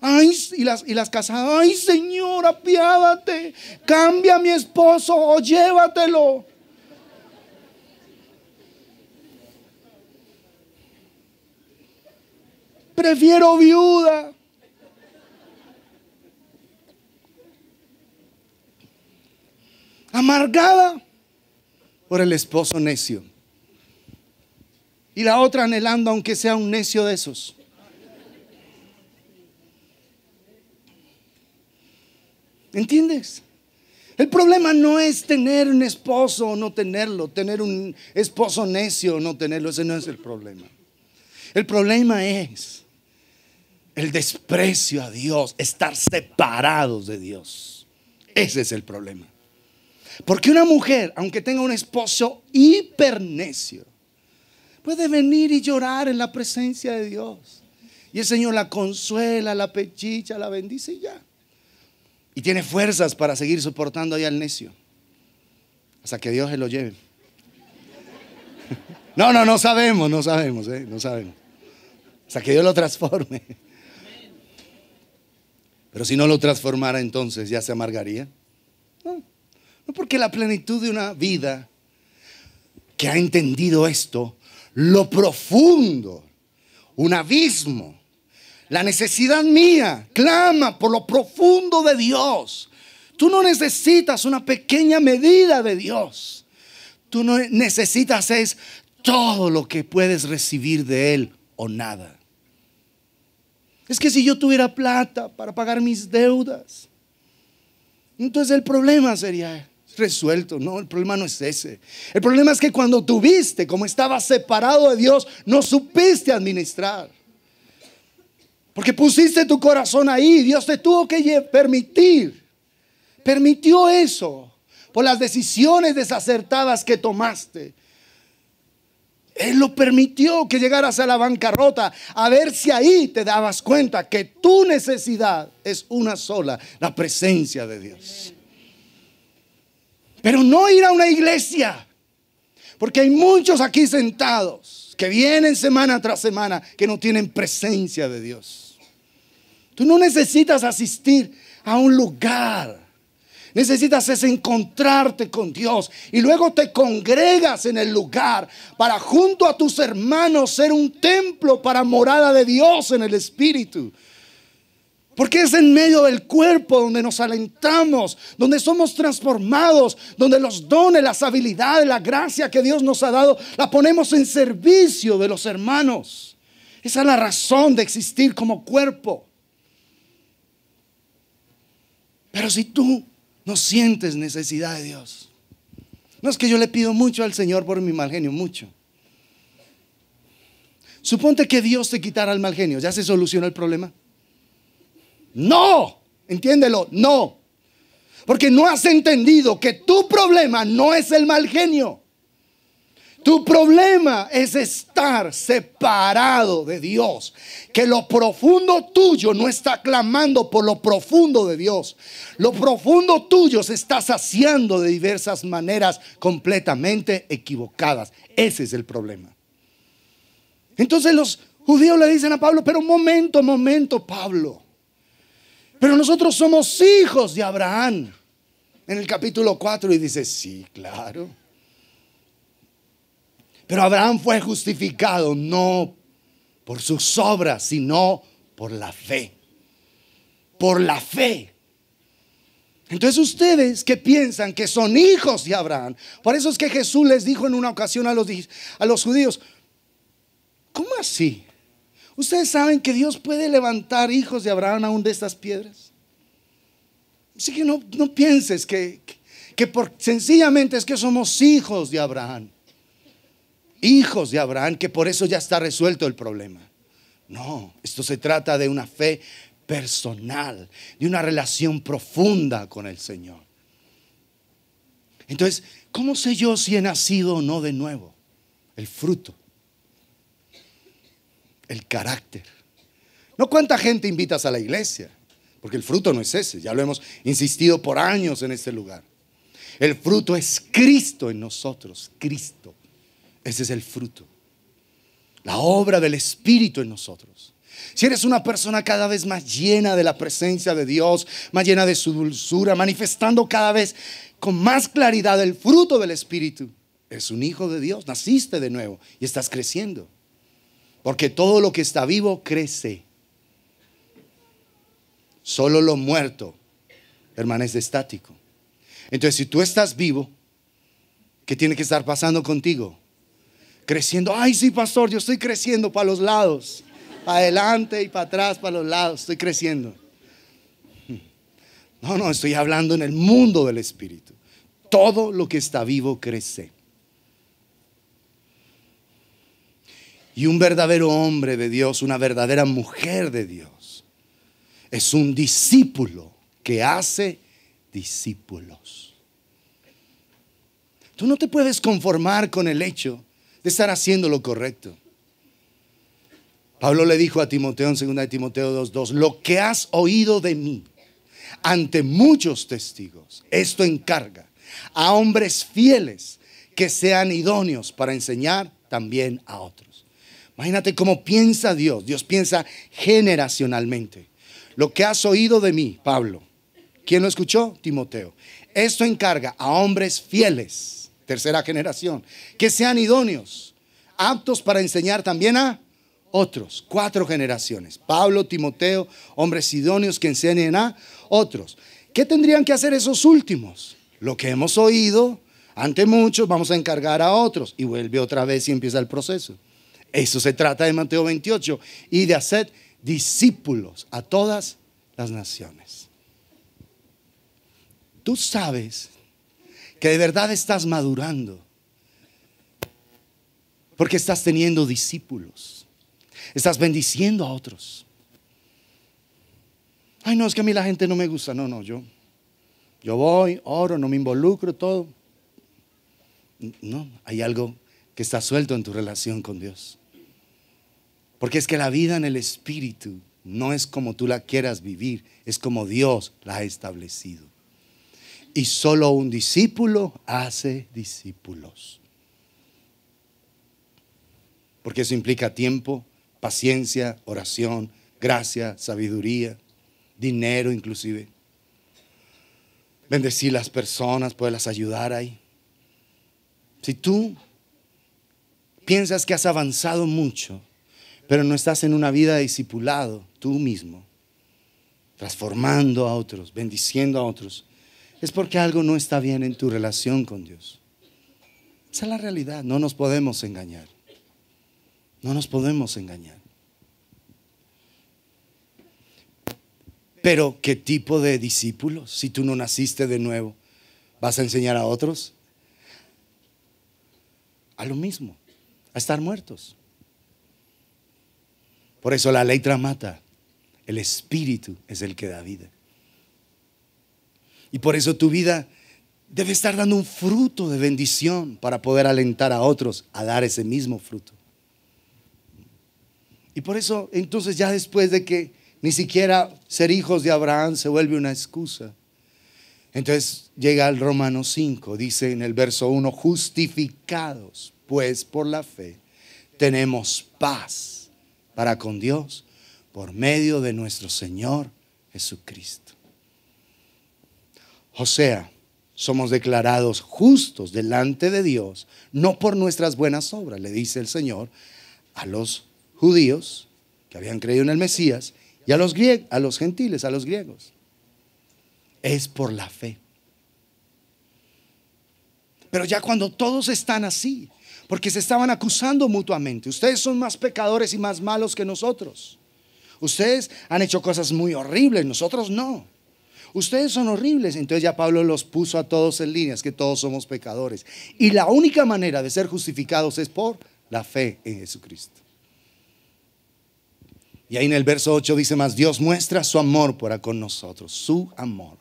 Ay, y las casadas: ay, Señor, apiádate, cambia a mi esposo o llévatelo. Prefiero viuda. Amargada por el esposo necio. Y la otra anhelando aunque sea un necio de esos. ¿Entiendes? El problema no es tener un esposo o no tenerlo, tener un esposo necio o no tenerlo. Ese no es el problema. El problema es el desprecio a Dios, estar separados de Dios. Ese es el problema. Porque una mujer, aunque tenga un esposo hiper necio, puede venir y llorar en la presencia de Dios. Y el Señor la consuela, la pechicha, la bendice y ya. Y tiene fuerzas para seguir soportando ahí al necio, hasta que Dios se lo lleve. No sabemos, no sabemos. Hasta que Dios lo transforme. Pero si no lo transformara, entonces ya se amargaría. No, porque la plenitud de una vida que ha entendido esto, lo profundo, un abismo, la necesidad mía, clama por lo profundo de Dios. Tú no necesitas una pequeña medida de Dios. Tú no necesitas es todo lo que puedes recibir de Él o nada. Es que si yo tuviera plata para pagar mis deudas, entonces el problema sería resuelto. No, el problema no es ese. El problema es que cuando tuviste, como estabas separado de Dios, no supiste administrar. Porque pusiste tu corazón ahí. Dios te tuvo que permitió eso por las decisiones desacertadas que tomaste. Él lo permitió, que llegaras a la bancarrota, a ver si ahí te dabas cuenta que tu necesidad es una sola: la presencia de Dios. Pero no ir a una iglesia, porque hay muchos aquí sentados que vienen semana tras semana que no tienen presencia de Dios. Tú no necesitas asistir a un lugar. Necesitas es encontrarte con Dios y luego te congregas en el lugar para, junto a tus hermanos, ser un templo para morada de Dios en el Espíritu. Porque es en medio del cuerpo donde nos alentamos, donde somos transformados, donde los dones, las habilidades, la gracia que Dios nos ha dado, la ponemos en servicio de los hermanos. Esa es la razón de existir como cuerpo. Pero si tú no sientes necesidad de Dios, no es que yo le pido mucho al Señor por mi mal genio, mucho. Suponte que Dios te quitara el mal genio, ¿ya se solucionó el problema? No, entiéndelo, no. Porque no has entendido que tu problema no es el mal genio. Tu problema es estar separado de Dios. Que lo profundo tuyo no está clamando por lo profundo de Dios. Lo profundo tuyo se está saciando de diversas maneras completamente equivocadas. Ese es el problema. Entonces los judíos le dicen a Pablo: pero momento, Pablo. Pero nosotros somos hijos de Abraham. En el capítulo 4 y dice: sí, claro. Pero Abraham fue justificado no por sus obras, sino por la fe. Por la fe. Entonces ustedes que piensan que son hijos de Abraham, por eso es que Jesús les dijo en una ocasión a los judíos: ¿cómo así? ¿Ustedes saben que Dios puede levantar hijos de Abraham aún de estas piedras? Así que no pienses que sencillamente es que somos hijos de Abraham. Hijos de Abraham, que por eso ya está resuelto el problema. No, esto se trata de una fe personal, de una relación profunda con el Señor. Entonces, ¿cómo sé yo si he nacido o no de nuevo? El fruto, el carácter. No cuánta gente invitas a la iglesia, porque el fruto no es ese. Ya lo hemos insistido por años en este lugar. El fruto es Cristo en nosotros, Cristo. Ese es el fruto. La obra del Espíritu en nosotros. Si eres una persona cada vez más llena de la presencia de Dios, más llena de su dulzura, manifestando cada vez con más claridad el fruto del Espíritu, eres un hijo de Dios, naciste de nuevo y estás creciendo. Porque todo lo que está vivo crece. Solo lo muerto permanece estático. Entonces, si tú estás vivo, ¿qué tiene que estar pasando contigo? Creciendo. Ay, sí, pastor, yo estoy creciendo para los lados, para adelante y para atrás, para los lados, estoy creciendo. No, estoy hablando en el mundo del Espíritu. Todo lo que está vivo crece. Y un verdadero hombre de Dios, una verdadera mujer de Dios, es un discípulo que hace discípulos. Tú no te puedes conformar con el hecho de estar haciendo lo correcto. Pablo le dijo a Timoteo en 2 de Timoteo 2:2: lo que has oído de mí ante muchos testigos, esto encarga a hombres fieles que sean idóneos para enseñar también a otros. Imagínate cómo piensa Dios. Dios piensa generacionalmente. Lo que has oído de mí, Pablo, ¿Quién lo escuchó? Timoteo. Esto encarga a hombres fieles, tercera generación, que sean idóneos, aptos para enseñar también a otros. 4 generaciones. Pablo, Timoteo, hombres idóneos que enseñen a otros. ¿Qué tendrían que hacer esos últimos? Lo que hemos oído ante muchos, vamos a encargar a otros. Y vuelve otra vez y empieza el proceso. Eso se trata de Mateo 28. Y de hacer discípulos a todas las naciones. Tú sabes que de verdad estás madurando porque estás teniendo discípulos. Estás bendiciendo a otros. Ay, no, es que a mí la gente no me gusta. No, yo voy, oro, no me involucro, todo. No, hay algo que está suelto en tu relación con Dios. Porque es que la vida en el Espíritu no es como tú la quieras vivir, es como Dios la ha establecido. Y solo un discípulo hace discípulos. Porque eso implica tiempo, paciencia, oración, gracia, sabiduría, dinero inclusive. Bendecir las personas, poderlas ayudar ahí. Si tú piensas que has avanzado mucho, pero no estás en una vida de discipulado tú mismo, transformando a otros, bendiciendo a otros, es porque algo no está bien en tu relación con Dios. Esa es la realidad, no nos podemos engañar. No nos podemos engañar. Pero ¿qué tipo de discípulos? Si tú no naciste de nuevo, ¿vas a enseñar a otros? A lo mismo, a estar muertos. Por eso la letra mata, el Espíritu es el que da vida. Y por eso tu vida debe estar dando un fruto de bendición para poder alentar a otros a dar ese mismo fruto. Y por eso entonces ya después de que ni siquiera ser hijos de Abraham se vuelve una excusa, entonces llega al Romanos 5, dice en el verso 1, justificados pues por la fe, tenemos paz para con Dios por medio de nuestro Señor Jesucristo. O sea, somos declarados justos delante de Dios, no por nuestras buenas obras, le dice el Señor a los judíos que habían creído en el Mesías y a los gentiles, a los griegos. Es por la fe. Pero ya cuando todos están así, porque se estaban acusando mutuamente, ustedes son más pecadores y más malos que nosotros. Ustedes han hecho cosas muy horribles, nosotros no. Ustedes son horribles. Entonces ya Pablo los puso a todos en líneas, que todos somos pecadores. Y la única manera de ser justificados es por la fe en Jesucristo. Y ahí en el verso 8 dice más, Dios muestra su amor para con nosotros, su amor,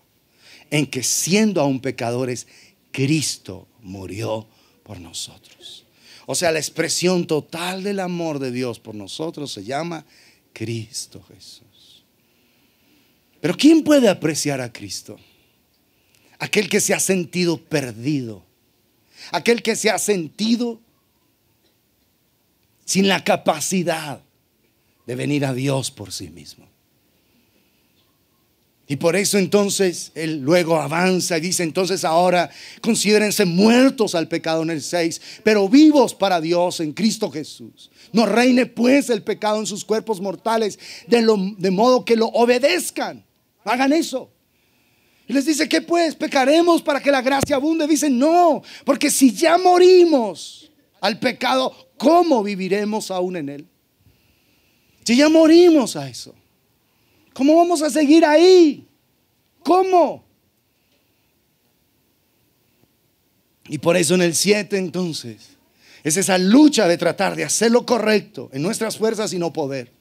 en que siendo aún pecadores, Cristo murió por nosotros. O sea, la expresión total del amor de Dios por nosotros se llama Cristo Jesús. Pero ¿quién puede apreciar a Cristo? Aquel que se ha sentido perdido, aquel que se ha sentido sin la capacidad de venir a Dios por sí mismo. Y por eso entonces él luego avanza y dice, entonces ahora considérense muertos al pecado en el 6, pero vivos para Dios en Cristo Jesús. No reine pues el pecado en sus cuerpos mortales, de modo que lo obedezcan. Hagan eso. Y les dice, ¿qué pues? ¿Pecaremos para que la gracia abunde? Dicen, no, porque si ya morimos al pecado, ¿cómo viviremos aún en él? Si ya morimos a eso, ¿cómo vamos a seguir ahí? ¿Cómo? Y por eso en el 7 entonces es esa lucha de tratar de hacer lo correcto en nuestras fuerzas y no poder.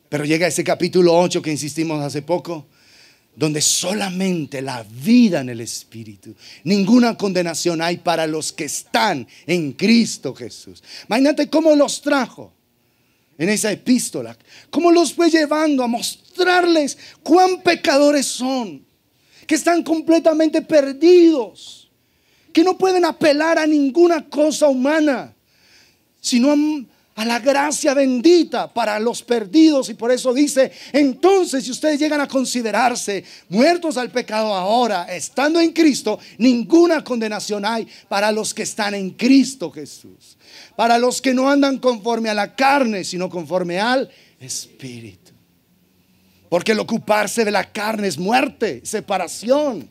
Pero llega ese capítulo 8 que insistimos hace poco, donde solamente la vida en el Espíritu, ninguna condenación hay para los que están en Cristo Jesús. Imagínate cómo los trajo en esa epístola, cómo los fue llevando a mostrarles cuán pecadores son, que están completamente perdidos, que no pueden apelar a ninguna cosa humana, sino a la gracia bendita para los perdidos. Y por eso dice: entonces, si ustedes llegan a considerarse muertos al pecado ahora, estando en Cristo, ninguna condenación hay para los que están en Cristo Jesús, para los que no andan conforme a la carne, sino conforme al Espíritu. Porque el ocuparse de la carne es muerte, separación.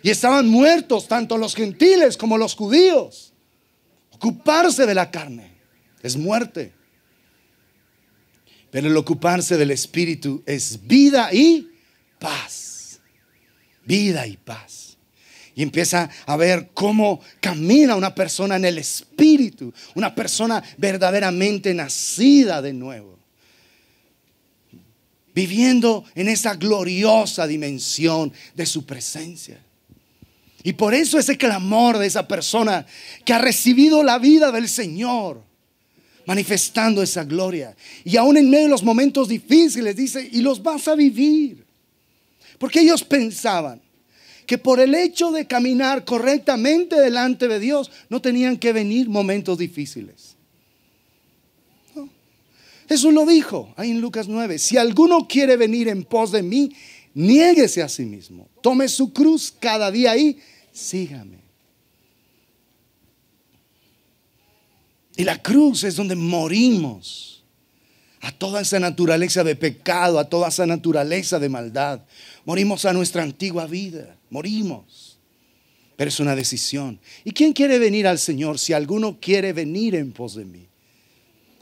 Y estaban muertos tanto los gentiles como los judíos. Ocuparse de la carne es muerte, pero el ocuparse del Espíritu es vida y paz. Vida y paz. Y empieza a ver cómo camina una persona en el Espíritu, una persona verdaderamente nacida de nuevo, viviendo en esa gloriosa dimensión de su presencia. Y por eso ese clamor de esa persona que ha recibido la vida del Señor, manifestando esa gloria. Y aún en medio de los momentos difíciles dice: y los vas a vivir. Porque ellos pensaban que por el hecho de caminar correctamente delante de Dios no tenían que venir momentos difíciles. No. Jesús lo dijo ahí en Lucas 9: si alguno quiere venir en pos de mí, niéguese a sí mismo, tome su cruz cada día y sígame. Y la cruz es donde morimos a toda esa naturaleza de pecado, a toda esa naturaleza de maldad. Morimos a nuestra antigua vida, morimos. Pero es una decisión. ¿Y quién quiere venir al Señor? Si alguno quiere venir en pos de mí.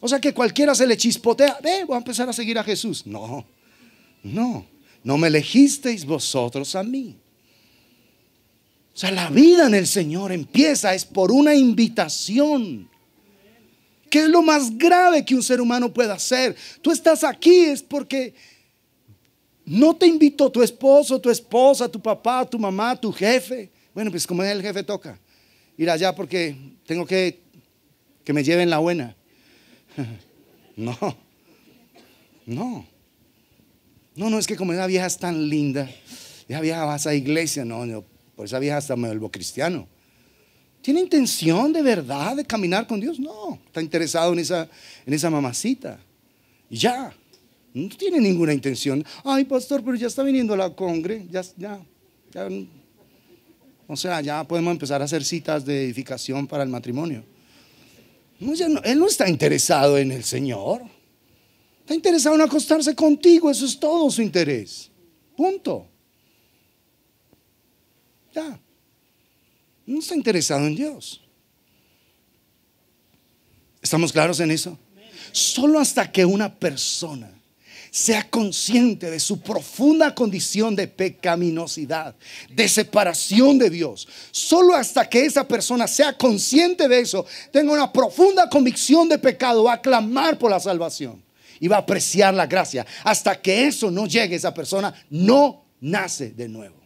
O sea que cualquiera se le chispotea: voy a empezar a seguir a Jesús. No, no me elegisteis vosotros a mí. O sea, la vida en el Señor empieza es por una invitación. ¿Qué es lo más grave que un ser humano puede hacer? Tú estás aquí es porque no te invitó tu esposo, tu esposa, tu papá, tu mamá, tu jefe. Bueno, pues como el jefe toca ir allá porque tengo que me lleven la buena. No, es que como esa vieja es tan linda, esa vieja va a esa iglesia. No, por esa vieja hasta me vuelvo cristiano. ¿Tiene intención de verdad de caminar con Dios? No, está interesado en esa mamacita. Y ya, no tiene ninguna intención. Ay, pastor, pero ya está viniendo la congre. Ya. O sea, ya podemos empezar a hacer citas de edificación para el matrimonio. No, él no está interesado en el Señor. Está interesado en acostarse contigo. Eso es todo su interés. Punto. Ya. No está interesado en Dios. ¿Estamos claros en eso? Solo hasta que una persona sea consciente de su profunda condición de pecaminosidad, de separación de Dios, solo hasta que esa persona sea consciente de eso, tenga una profunda convicción de pecado, va a clamar por la salvación y va a apreciar la gracia. Hasta que eso no llegue, esa persona no nace de nuevo.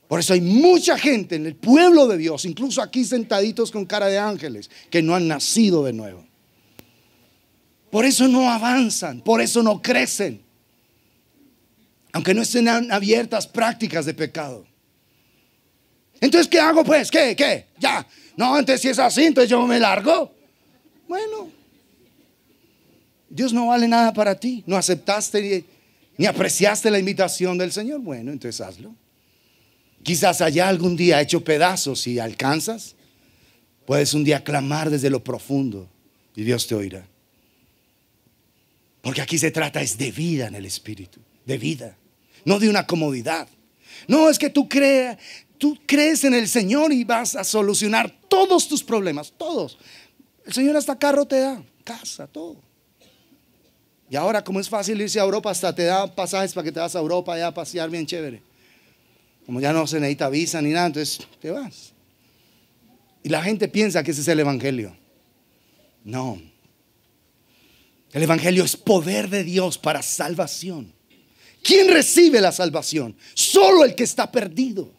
Por eso hay mucha gente en el pueblo de Dios, incluso aquí sentaditos con cara de ángeles, que no han nacido de nuevo. Por eso no avanzan, por eso no crecen, aunque no estén abiertas prácticas de pecado. Entonces, ¿qué hago pues? ¿Qué? Ya. No, entonces si es así, entonces yo me largo. Bueno, Dios no vale nada para ti. No aceptaste ni apreciaste la invitación del Señor. Bueno, entonces hazlo. Quizás allá algún día hecho pedazos, si alcanzas, puedes un día clamar desde lo profundo y Dios te oirá. Porque aquí se trata es de vida en el Espíritu, de vida, no de una comodidad. No es que tú crees en el Señor y vas a solucionar todos tus problemas, todos. El Señor hasta carro te da, casa, todo. Y ahora como es fácil irse a Europa, hasta te da pasajes para que te vas a Europa allá a pasear bien chévere. Como ya no se necesita visa ni nada, entonces te vas. Y la gente piensa que ese es el evangelio. No. El evangelio es poder de Dios para salvación. ¿Quién recibe la salvación? Solo el que está perdido.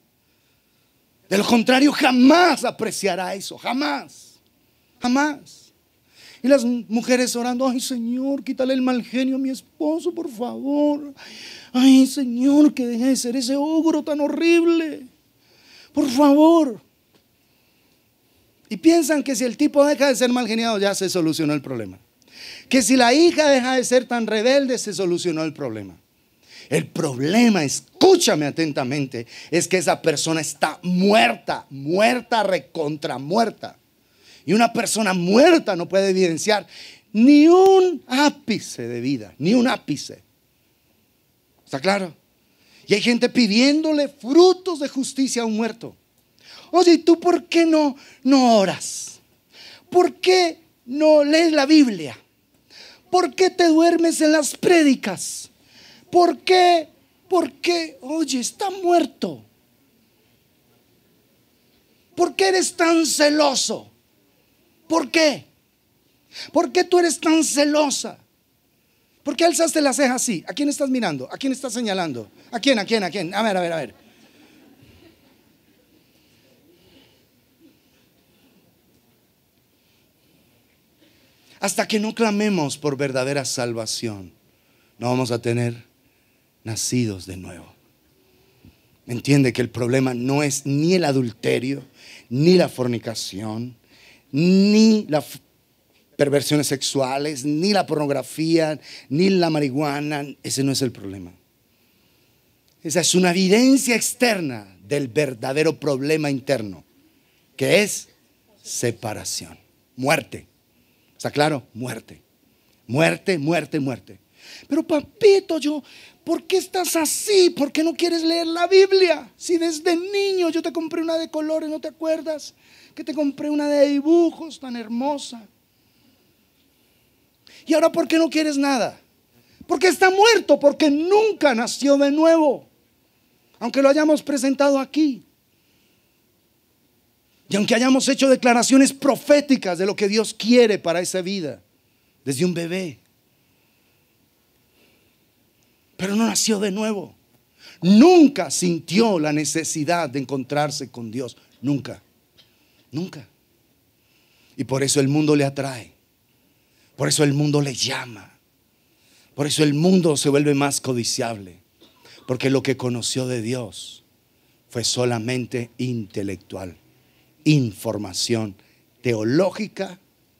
De lo contrario, jamás apreciará eso. Jamás. Y las mujeres orando: ay, Señor, quítale el mal genio a mi esposo, por favor. Ay, Señor, que deje de ser ese ogro tan horrible, por favor. Y piensan que si el tipo deja de ser mal geniado, ya se solucionó el problema. Que si la hija deja de ser tan rebelde, se solucionó el problema. El problema, escúchame atentamente, es que esa persona está muerta, recontra muerta. Y una persona muerta no puede evidenciar ni un ápice de vida, ni un ápice. ¿Está claro? Y hay gente pidiéndole frutos de justicia a un muerto. Oye, ¿y tú por qué no oras? ¿Por qué no lees la Biblia? ¿Por qué te duermes en las prédicas? ¿Por qué? Oye, está muerto. ¿Por qué eres tan celoso? ¿Por qué? ¿Por qué tú eres tan celosa? ¿Por qué alzaste la ceja así? ¿A quién estás mirando? ¿A quién estás señalando? ¿A quién? A ver. Hasta que no clamemos por verdadera salvación, no vamos a tener nacidos de nuevo. Entiende que el problema no es ni el adulterio, ni la fornicación, ni las perversiones sexuales, ni la pornografía, ni la marihuana. Ese no es el problema. Esa es una evidencia externa del verdadero problema interno, que es separación, muerte. ¿Está claro? Muerte. Pero papito, ¿por qué estás así? ¿Por qué no quieres leer la Biblia? Si desde niño yo te compré una de colores, ¿no te acuerdas? Que te compré una de dibujos tan hermosa. ¿Y ahora por qué no quieres nada? Porque está muerto, porque nunca nació de nuevo. Aunque lo hayamos presentado aquí. Y aunque hayamos hecho declaraciones proféticas de lo que Dios quiere para esa vida, desde un bebé. Pero no nació de nuevo. Nunca sintió la necesidad de encontrarse con Dios. Nunca. Y por eso el mundo le atrae. Por eso el mundo le llama. Por eso el mundo se vuelve más codiciable. Porque lo que conoció de Dios fue solamente intelectual. Información teológica,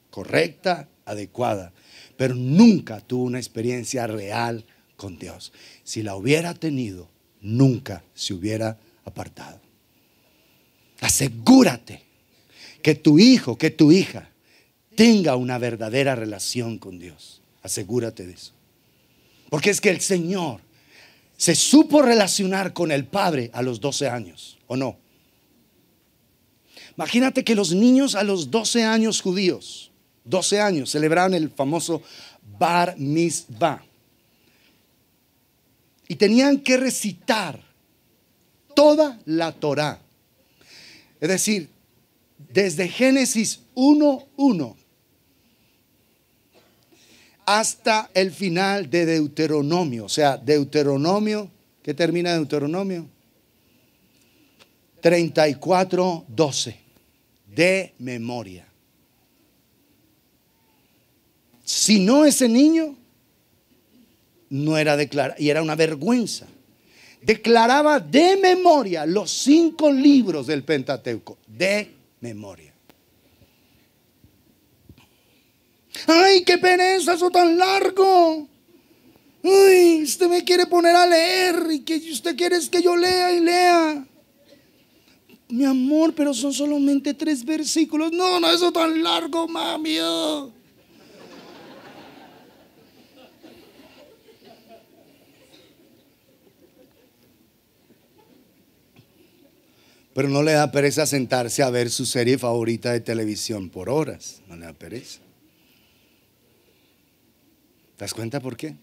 correcta, adecuada. Pero nunca tuvo una experiencia real con Dios. Si la hubiera tenido, nunca se hubiera apartado. Asegúrate que tu hijo, que tu hija tenga una verdadera relación con Dios. Asegúrate de eso. Porque es que el Señor se supo relacionar con el Padre a los 12 años, ¿o no? Imagínate que los niños a los 12 años judíos, 12 años, celebraban el famoso Bar Mitzvah. Y tenían que recitar toda la Torá. Es decir, desde Génesis 1:1 hasta el final de Deuteronomio. O sea, Deuteronomio, ¿qué termina Deuteronomio? 34:12. De memoria. Si no, ese niño no era declarado, y era una vergüenza. Declaraba de memoria los 5 libros del Pentateuco. De memoria. ¡Ay, qué pereza, eso tan largo! ¡Ay, usted me quiere poner a leer! Y que usted quiere es que yo lea y lea. Mi amor, pero son solamente 3 versículos. No, eso tan largo, mami. Pero no le da pereza sentarse a ver su serie favorita de televisión por horas. No le da pereza. ¿Te das cuenta por qué?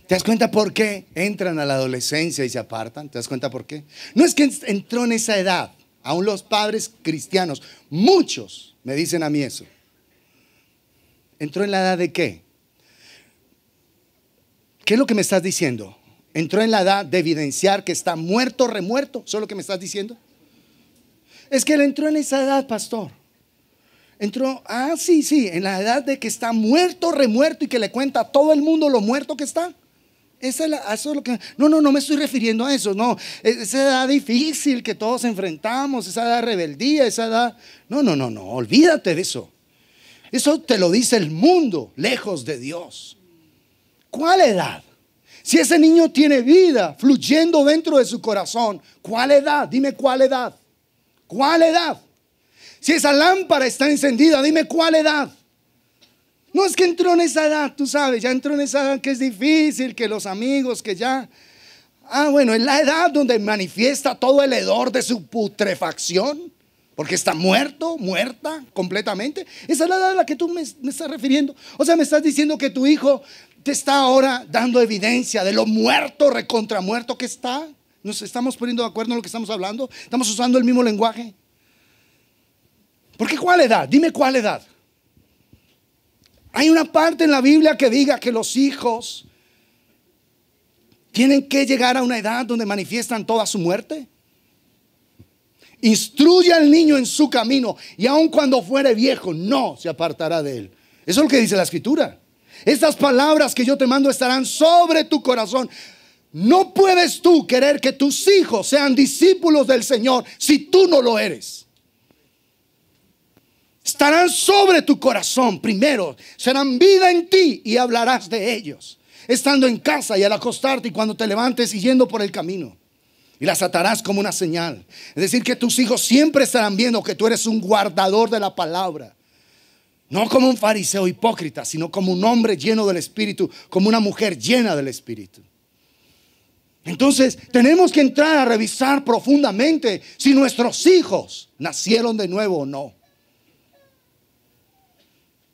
¿Te das cuenta por qué entran a la adolescencia y se apartan? ¿Te das cuenta por qué? No es que entró en esa edad. Aún los padres cristianos, muchos me dicen a mí eso. ¿Entró en la edad de qué? ¿Qué es lo que me estás diciendo? ¿Entró en la edad de evidenciar que está muerto, remuerto? ¿Eso es lo que me estás diciendo? Es que él entró en esa edad, pastor. Entró, sí, en la edad de que está muerto, remuerto y que le cuenta a todo el mundo lo muerto que está. Eso es lo que, no me estoy refiriendo a eso, no. Esa edad difícil que todos enfrentamos, esa edad de rebeldía, esa edad. No, olvídate de eso. Eso te lo dice el mundo, lejos de Dios. ¿Cuál edad? Si ese niño tiene vida fluyendo dentro de su corazón, ¿cuál edad? Dime cuál edad. ¿Cuál edad? Si esa lámpara está encendida, dime cuál edad. No es que entró en esa edad, tú sabes, ya entró en esa edad que es difícil, que los amigos, que ya. Bueno, es la edad donde manifiesta todo el hedor de su putrefacción, porque está muerto, muerta completamente. Esa es la edad a la que tú me estás refiriendo. O sea, me estás diciendo que tu hijo te está ahora dando evidencia de lo muerto, recontra muerto que está. ¿Nos estamos poniendo de acuerdo en lo que estamos hablando? ¿Estamos usando el mismo lenguaje? ¿Por qué cuál edad? Dime cuál edad. Hay una parte en la Biblia que diga que los hijos tienen que llegar a una edad donde manifiestan toda su muerte. Instruye al niño en su camino y aun cuando fuere viejo no se apartará de él. Eso es lo que dice la Escritura. Estas palabras que yo te mando estarán sobre tu corazón. No puedes tú querer que tus hijos sean discípulos del Señor si tú no lo eres. Estarán sobre tu corazón primero, serán vida en ti y hablarás de ellos, estando en casa y al acostarte y cuando te levantes y yendo por el camino. Y las atarás como una señal. Es decir, que tus hijos siempre estarán viendo que tú eres un guardador de la palabra. No como un fariseo hipócrita, sino como un hombre lleno del Espíritu, como una mujer llena del Espíritu. Entonces tenemos que entrar a revisar profundamente si nuestros hijos nacieron de nuevo o no.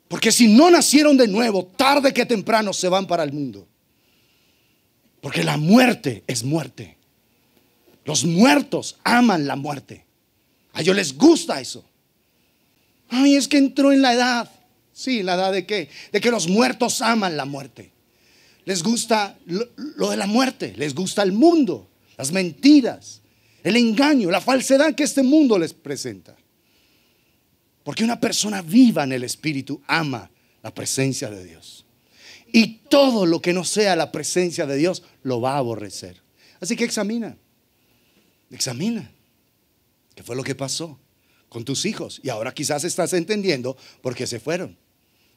Porque si no nacieron de nuevo, tarde que temprano se van para el mundo. Porque la muerte es muerte. Los muertos aman la muerte. A ellos les gusta eso. Ay, es que entró en la edad. Sí, ¿la edad de qué? De que los muertos aman la muerte. Les gusta lo de la muerte. Les gusta el mundo, las mentiras, el engaño, la falsedad que este mundo les presenta. Porque una persona viva en el Espíritu ama la presencia de Dios. Y todo lo que no sea la presencia de Dios lo va a aborrecer. Así que examina. ¿Qué fue lo que pasó con tus hijos? Y ahora quizás estás entendiendo por qué se fueron.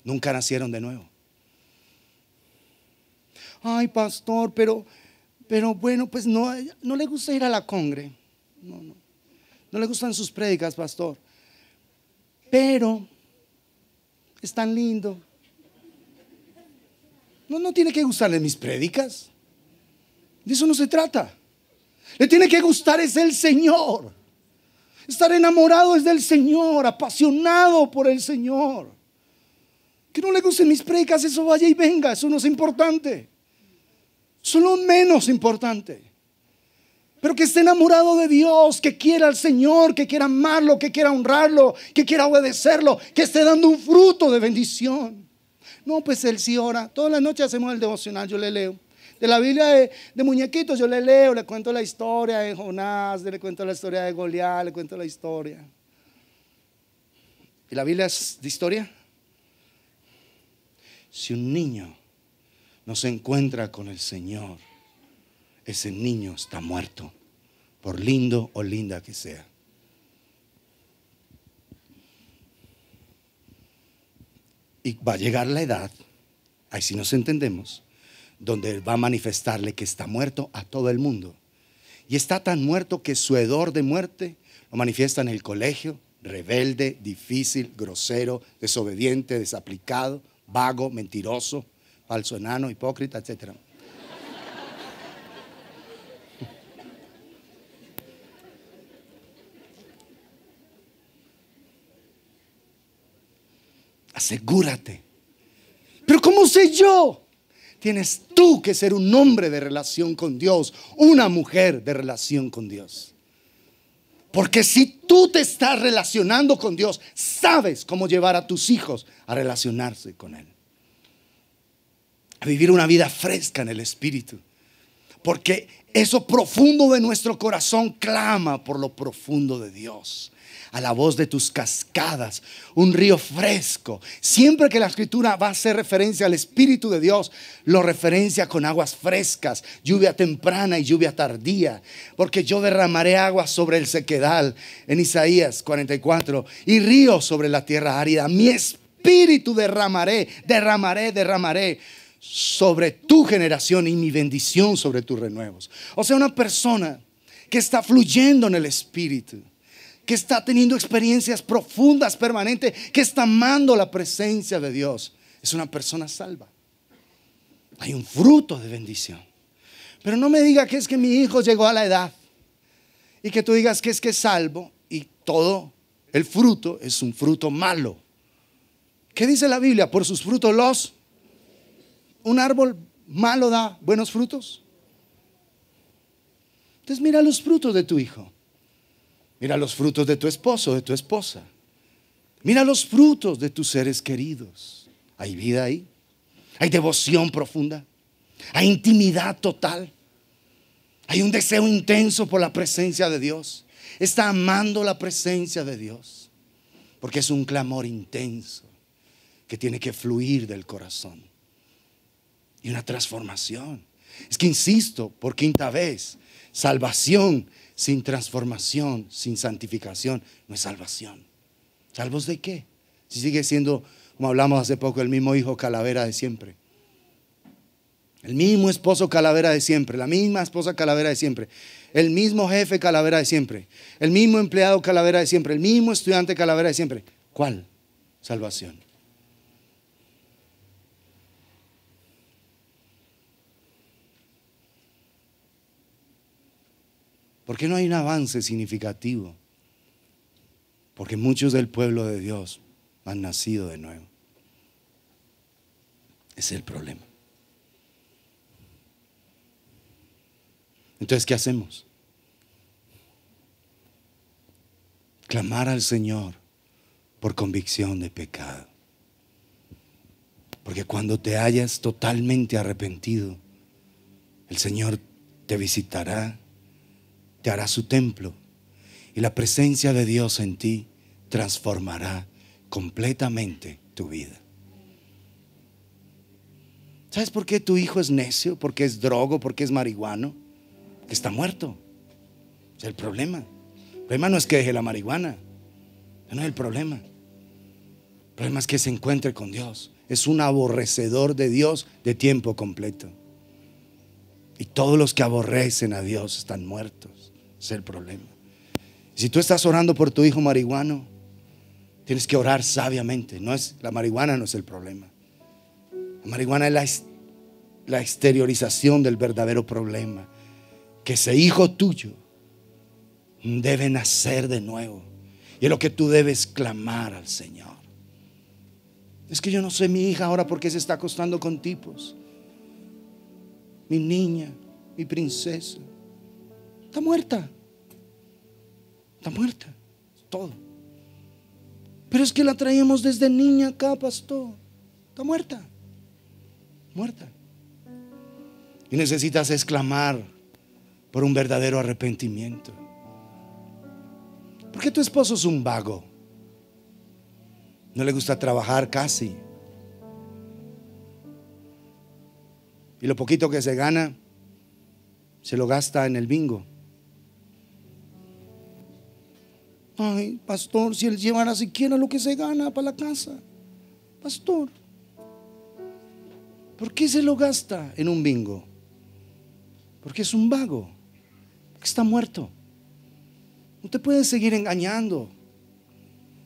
Nunca nacieron de nuevo. Ay, pastor, pero bueno, pues no le gusta ir a la congre. No le gustan sus prédicas, pastor. Pero es tan lindo. No tiene que gustarle mis prédicas. De eso no se trata. Le tiene que gustar es el Señor. Estar enamorado es del Señor, apasionado por el Señor. Que no le gusten mis prédicas, eso vaya y venga, eso no es importante. Eso es lo menos importante. Pero que esté enamorado de Dios, que quiera al Señor, que quiera amarlo, que quiera honrarlo, que quiera obedecerlo, que esté dando un fruto de bendición. No, pues él sí ora. Todas las noches hacemos el devocional, yo le leo. De la Biblia de muñequitos yo le leo, le cuento la historia de Jonás, le cuento la historia de Goliat, le cuento la historia. ¿Y la Biblia es de historia? Si un niño no se encuentra con el Señor, ese niño está muerto, por lindo o linda que sea. Y va a llegar la edad, ahí sí nos entendemos, donde Él va a manifestarle que está muerto a todo el mundo. Y está tan muerto que su hedor de muerte lo manifiesta en el colegio, rebelde, difícil, grosero, desobediente, desaplicado, vago, mentiroso, falso enano, hipócrita, etc. Asegúrate. Pero ¿cómo sé yo? Tienes tú que ser un hombre de relación con Dios, una mujer de relación con Dios. Porque si tú te estás relacionando con Dios, sabes cómo llevar a tus hijos a relacionarse con Él. A vivir una vida fresca en el Espíritu. Porque eso profundo de nuestro corazón clama por lo profundo de Dios. A la voz de tus cascadas, un río fresco. Siempre que la escritura va a hacer referencia al Espíritu de Dios, lo referencia con aguas frescas, lluvia temprana y lluvia tardía. Porque yo derramaré agua sobre el sequedal, en Isaías 44, y ríos sobre la tierra árida. Mi espíritu derramaré sobre tu generación, y mi bendición sobre tus renuevos. O sea, una persona que está fluyendo en el Espíritu, que está teniendo experiencias profundas, permanentes, que está amando la presencia de Dios, es una persona salva. Hay un fruto de bendición. Pero no me diga que es que mi hijo llegó a la edad y que tú digas que es salvo y todo el fruto es un fruto malo. ¿Qué dice la Biblia? Por sus frutos un árbol malo da buenos frutos. Entonces mira los frutos de tu hijo. Mira los frutos de tu esposo, de tu esposa. Mira los frutos de tus seres queridos. Hay vida ahí. Hay devoción profunda. Hay intimidad total. Hay un deseo intenso por la presencia de Dios. Está amando la presencia de Dios. Porque es un clamor intenso que tiene que fluir del corazón. Y una transformación. Es que insisto, por quinta vez, salvación sin transformación, sin santificación, no es salvación. ¿Salvos de qué? Si sigue siendo, como hablamos hace poco, el mismo hijo calavera de siempre. El mismo esposo calavera de siempre. La misma esposa calavera de siempre. El mismo jefe calavera de siempre. El mismo empleado calavera de siempre. El mismo estudiante calavera de siempre. ¿Cuál salvación? ¿Por qué no hay un avance significativo? Porque muchos del pueblo de Dios han nacido de nuevo. Ese es el problema. Entonces, ¿qué hacemos? Clamar al Señor por convicción de pecado. Porque cuando te hayas totalmente arrepentido, el Señor te visitará, te hará su templo, y la presencia de Dios en ti transformará completamente tu vida. ¿Sabes por qué tu hijo es necio? ¿Por qué es drogo? ¿Por qué es marihuano? Que está muerto. Es el problema. El problema no es que deje la marihuana. No es el problema. El problema es que se encuentre con Dios. Es un aborrecedor de Dios de tiempo completo. Y todos los que aborrecen a Dios están muertos. Es el problema. Si tú estás orando por tu hijo marihuano, tienes que orar sabiamente. La marihuana no es el problema. La marihuana es la exteriorización del verdadero problema. Que ese hijo tuyo debe nacer de nuevo. Y es lo que tú debes clamar al Señor. Es que yo no sé mi hija ahora por qué se está acostando con tipos. Mi niña, mi princesa, está muerta. Está muerta. Es todo. Pero es que la traíamos desde niña acá, pastor. Está muerta. Muerta. Y necesitas exclamar por un verdadero arrepentimiento. ¿Por qué tu esposo es un vago? No le gusta trabajar casi. Y lo poquito que se gana, se lo gasta en el bingo. Ay, pastor, si él llevara siquiera lo que se gana para la casa. Pastor, ¿por qué se lo gasta en un bingo? Porque es un vago. Porque está muerto. No te puedes seguir engañando.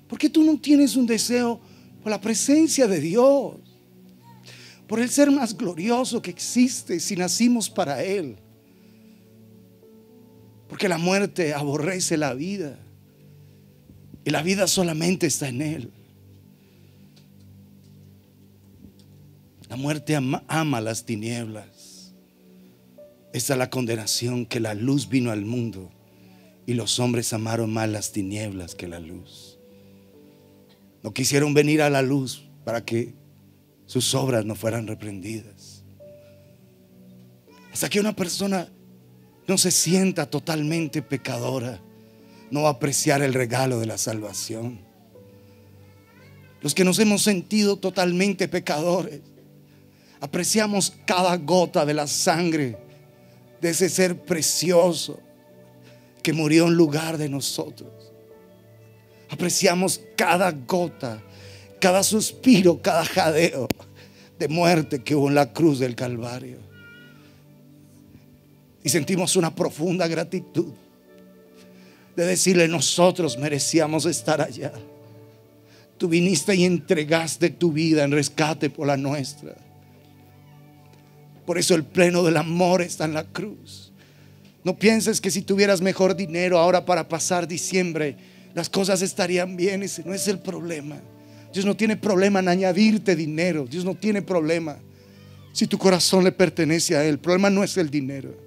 ¿Por qué tú no tienes un deseo por la presencia de Dios? Por el ser más glorioso que existe si nacimos para Él. Porque la muerte aborrece la vida. Y la vida solamente está en Él. La muerte ama las tinieblas. Esa es la condenación, que la luz vino al mundo y los hombres amaron más las tinieblas que la luz. No quisieron venir a la luz para que sus obras no fueran reprendidas. Hasta que una persona no se sienta totalmente pecadora, no va a apreciar el regalo de la salvación. Los que nos hemos sentido totalmente pecadores, apreciamos cada gota de la sangre de ese ser precioso que murió en lugar de nosotros. Apreciamos cada gota, cada suspiro, cada jadeo de muerte que hubo en la cruz del Calvario. Y sentimos una profunda gratitud de decirle: nosotros merecíamos estar allá. Tú viniste y entregaste tu vida en rescate por la nuestra. Por eso el pleno del amor está en la cruz. No pienses que si tuvieras mejor dinero ahora para pasar diciembre, las cosas estarían bien. Ese no es el problema. Dios no tiene problema en añadirte dinero. Dios no tiene problema si tu corazón le pertenece a Él. El problema no es el dinero.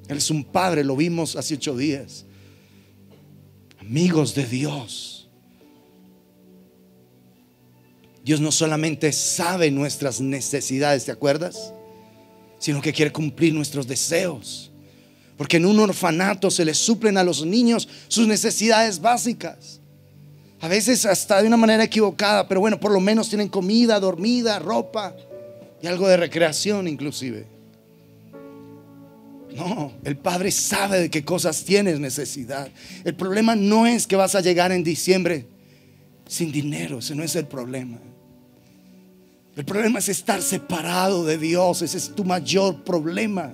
Él es un padre, lo vimos hace 8 días. Amigos de Dios, Dios no solamente sabe nuestras necesidades, ¿te acuerdas? Sino que quiere cumplir nuestros deseos. Porque en un orfanato se les suplen a los niños sus necesidades básicas. A veces hasta de una manera equivocada, pero bueno, por lo menos tienen comida, dormida, ropa y algo de recreación inclusive. No, el Padre sabe de qué cosas tienes necesidad. El problema no es que vas a llegar en diciembre sin dinero. Ese no es el problema. El problema es estar separado de Dios. Ese es tu mayor problema.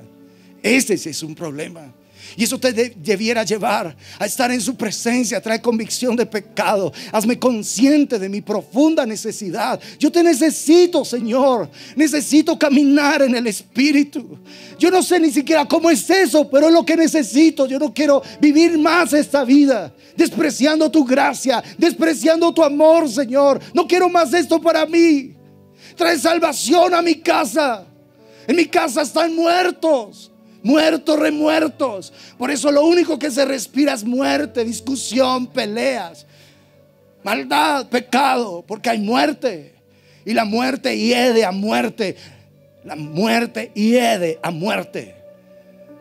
Ese es un problema. Y eso te debiera llevar a estar en su presencia. Trae convicción de pecado. Hazme consciente de mi profunda necesidad. Yo te necesito, Señor. Necesito caminar en el Espíritu. Yo no sé ni siquiera cómo es eso, pero es lo que necesito. Yo no quiero vivir más esta vida despreciando tu gracia, despreciando tu amor, Señor. No quiero más esto para mí. Trae salvación a mi casa. En mi casa están muertos, remuertos. Por eso lo único que se respira es muerte, discusión, peleas, maldad, pecado. Porque hay muerte. Y la muerte hiede a muerte. La muerte hiede a muerte.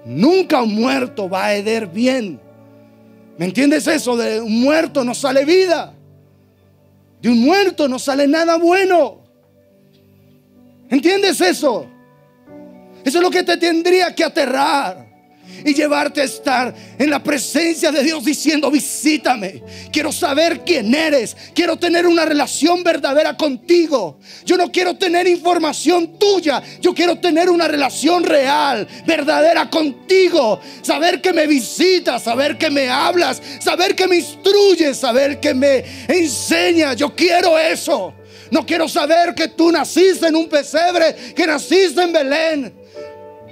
Nunca un muerto va a heder bien. ¿Me entiendes eso? De un muerto no sale vida. De un muerto no sale nada bueno. ¿Entiendes eso? Eso es lo que te tendría que aterrar y llevarte a estar en la presencia de Dios diciendo: visítame, quiero saber quién eres, quiero tener una relación verdadera contigo. Yo no quiero tener información tuya, yo quiero tener una relación real, verdadera contigo. Saber que me visitas, saber que me hablas, saber que me instruyes, saber que me enseñas. Yo quiero eso. No quiero saber que tú naciste en un pesebre, que naciste en Belén,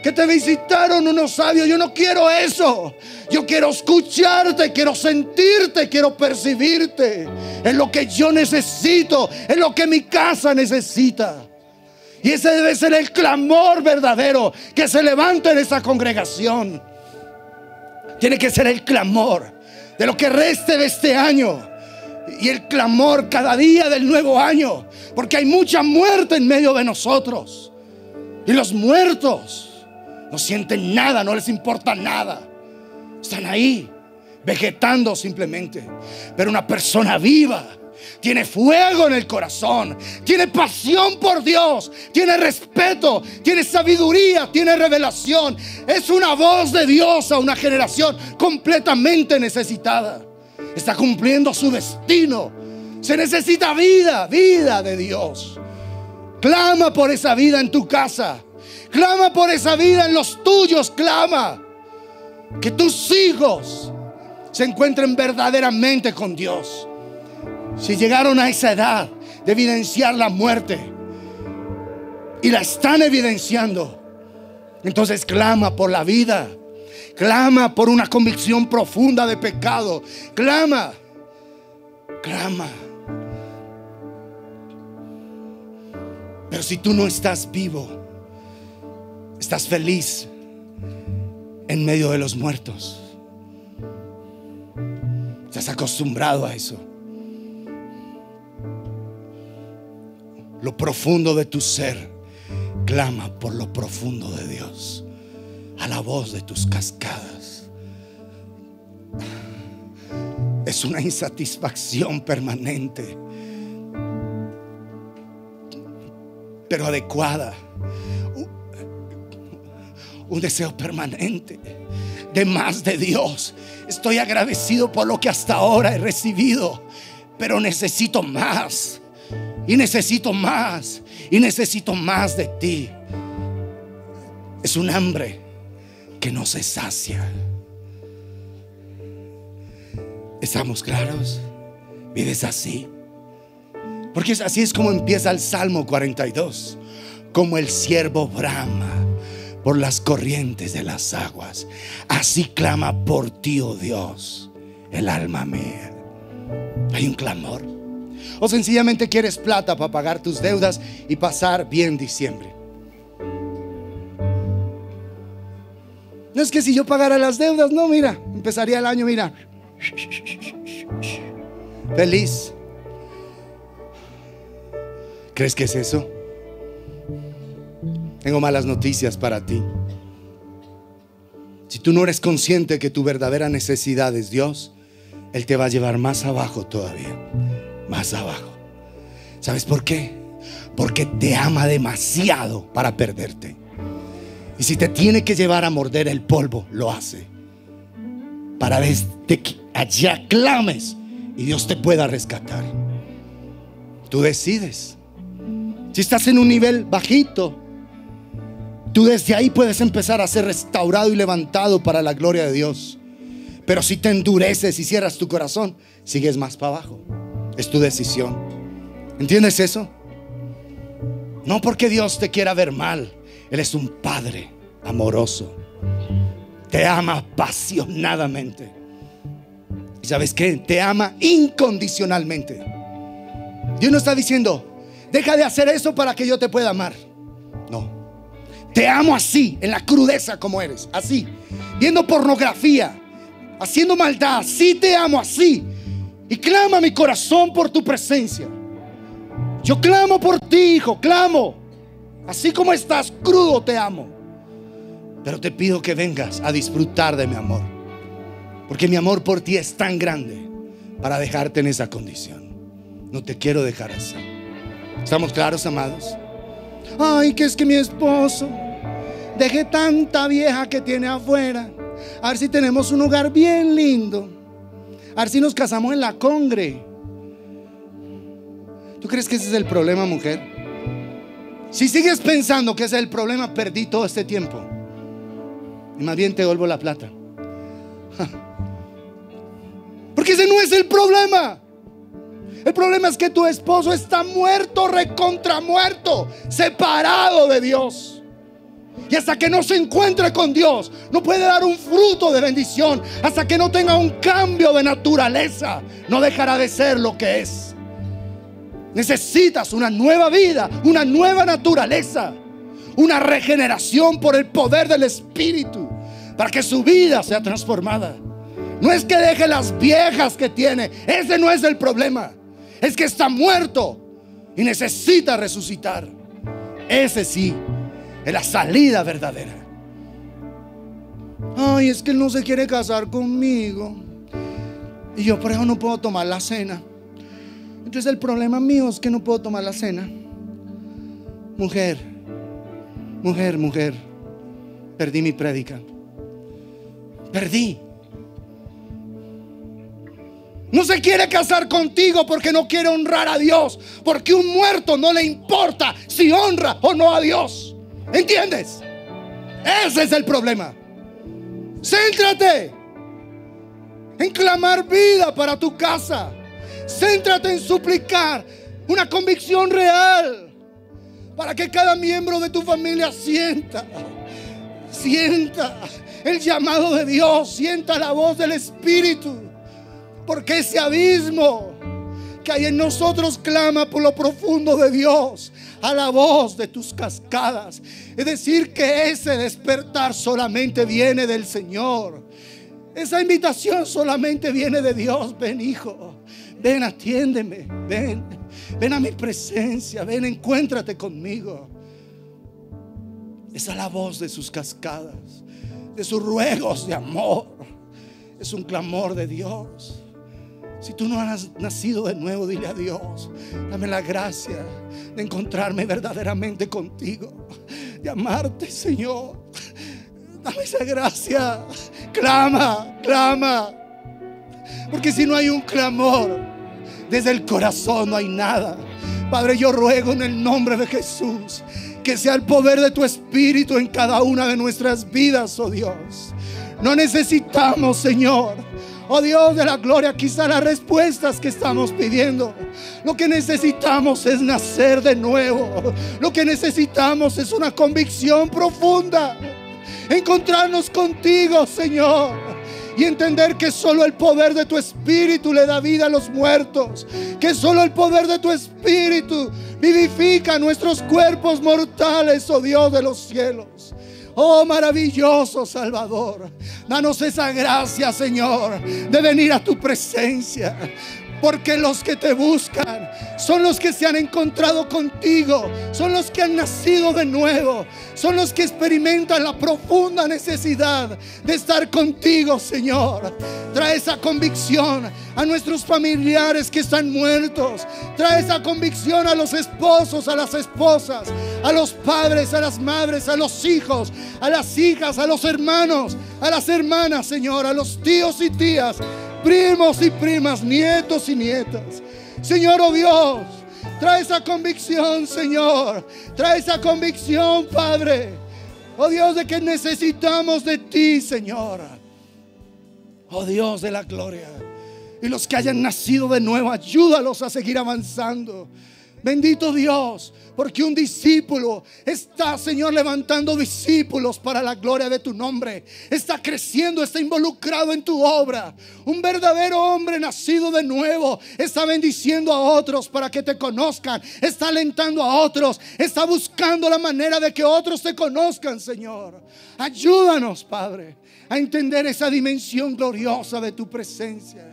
que te visitaron unos sabios. Yo no quiero eso. Yo quiero escucharte, quiero sentirte, quiero percibirte. Es lo que yo necesito, es lo que mi casa necesita. Y ese debe ser el clamor verdadero que se levanta en esa congregación. Tiene que ser el clamor de lo que reste de este año. Y el clamor cada día del nuevo año. Porque hay mucha muerte en medio de nosotros. Y los muertos no sienten nada, no les importa nada. Están ahí, vegetando simplemente. Pero una persona viva tiene fuego en el corazón, tiene pasión por Dios, tiene respeto, tiene sabiduría, tiene revelación. Es una voz de Dios a una generación completamente necesitada. Está cumpliendo su destino. Se necesita vida de Dios. Clama por esa vida en tu casa. Clama por esa vida en los tuyos. Clama que tus hijos se encuentren verdaderamente con Dios. Si llegaron a esa edad de evidenciar la muerte y la están evidenciando, entonces clama por la vida. Clama por una convicción profunda de pecado. Clama. Pero si tú no estás vivo, estás feliz en medio de los muertos. Estás acostumbrado a eso. Lo profundo de tu ser clama por lo profundo de Dios. a la voz de tus cascadas. Es una insatisfacción permanente, pero adecuada. Un deseo permanente de más de Dios. Estoy agradecido por lo que hasta ahora he recibido, pero necesito más, y necesito más, y necesito más de ti. Es un hambre que no se sacia. ¿Estamos claros? ¿Vives así? Porque así es como empieza el Salmo 42. Como el siervo brama por las corrientes de las aguas, así clama por ti, oh Dios, el alma mía. Hay un clamor. O sencillamente quieres plata para pagar tus deudas y pasar bien diciembre. No es que si yo pagara las deudas, no, mira, empezaría el año, mira, feliz. ¿Crees que es eso? Tengo malas noticias para ti. Si tú no eres consciente que tu verdadera necesidad es Dios, Él te va a llevar más abajo todavía. Más abajo. ¿Sabes por qué? Porque te ama demasiado para perderte. Y si te tiene que llevar a morder el polvo, lo hace, para desde que allá clames y Dios te pueda rescatar. Tú decides. Si estás en un nivel bajito, tú desde ahí puedes empezar a ser restaurado y levantado para la gloria de Dios. Pero si te endureces y cierras tu corazón, sigues más para abajo. Es tu decisión. ¿Entiendes eso? No porque Dios te quiera ver mal. Él es un Padre amoroso. Te ama apasionadamente. ¿Y sabes qué? Te ama incondicionalmente. Dios no está diciendo, deja de hacer eso para que yo te pueda amar. No. Te amo así, en la crudeza como eres. Así, viendo pornografía, haciendo maldad. Así te amo, así. Y clama mi corazón por tu presencia. Yo clamo por ti, hijo, clamo. Así como estás, crudo, te amo. Pero te pido que vengas a disfrutar de mi amor, porque mi amor por ti es tan grande para dejarte en esa condición. No te quiero dejar así. ¿Estamos claros, amados? Ay, que es que mi esposo deje tanta vieja que tiene afuera. A ver si tenemos un hogar bien lindo. A ver si nos casamos en la congre. ¿Tú crees que ese es el problema, mujer? Si sigues pensando que ese es el problema, perdí todo este tiempo. Y más bien te devuelvo la plata. Porque ese no es el problema. El problema es que tu esposo está muerto, recontra muerto, separado de Dios. Y hasta que no se encuentre con Dios, no puede dar un fruto de bendición. Hasta que no tenga un cambio de naturaleza, no dejará de ser lo que es. Necesitas una nueva vida, una nueva naturaleza, una regeneración por el poder del Espíritu, para que su vida sea transformada. No es que deje las viejas que tiene, ese no es el problema. Es que está muerto y necesita resucitar. Ese sí es la salida verdadera. Ay, es que él no se quiere casar conmigo y yo por eso no puedo tomar la cena. Entonces el problema mío es que no puedo tomar la cena. Mujer, perdí mi prédica. Perdí. No se quiere casar contigo porque no quiere honrar a Dios, porque un muerto no le importa si honra o no a Dios. ¿Entiendes? Ese es el problema. Céntrate en clamar vida para tu casa. Céntrate en suplicar una convicción real, para que cada miembro de tu familia sienta el llamado de Dios, sienta la voz del Espíritu. Porque ese abismo que hay en nosotros clama por lo profundo de Dios, a la voz de tus cascadas. Es decir, que ese despertar solamente viene del Señor. Esa invitación solamente viene de Dios. Ven, hijo, ven, atiéndeme, ven a mi presencia, ven, encuéntrate conmigo. Esa es la voz de sus cascadas. de sus ruegos de amor. Es un clamor de Dios. Si tú no has nacido de nuevo, dile a Dios: dame la gracia de encontrarme verdaderamente contigo, de amarte, Señor. Dame esa gracia. Clama, clama. Porque si no hay un clamor desde el corazón, no hay nada. Padre, yo ruego en el nombre de Jesús que sea el poder de tu Espíritu en cada una de nuestras vidas, oh Dios. No necesitamos, Señor, oh Dios de la gloria, quizá las respuestas que estamos pidiendo. Lo que necesitamos es nacer de nuevo. Lo que necesitamos es una convicción profunda. Encontrarnos contigo, Señor. Y entender que solo el poder de tu Espíritu le da vida a los muertos. Que solo el poder de tu Espíritu vivifica nuestros cuerpos mortales, oh Dios de los cielos. Oh maravilloso Salvador, danos esa gracia, Señor, de venir a tu presencia. Porque los que te buscan son los que se han encontrado contigo, son los que han nacido de nuevo, son los que experimentan la profunda necesidad de estar contigo, Señor. Trae esa convicción a nuestros familiares que están muertos. Trae esa convicción a los esposos, a las esposas, a los padres, a las madres, a los hijos, a las hijas, a los hermanos, a las hermanas, Señor, a los tíos y tías, primos y primas, nietos y nietas. Señor, oh Dios, trae esa convicción, Señor. Trae esa convicción, Padre, oh Dios, de que necesitamos de ti, Señor. Oh Dios de la gloria. Y los que hayan nacido de nuevo, ayúdalos a seguir avanzando. Bendito Dios, porque un discípulo está, Señor, levantando discípulos para la gloria de tu nombre. Está creciendo, está involucrado en tu obra. Un verdadero hombre nacido de nuevo está bendiciendo a otros para que te conozcan. Está alentando a otros. Está buscando la manera de que otros te conozcan, Señor. Ayúdanos, Padre, a entender esa dimensión gloriosa de tu presencia.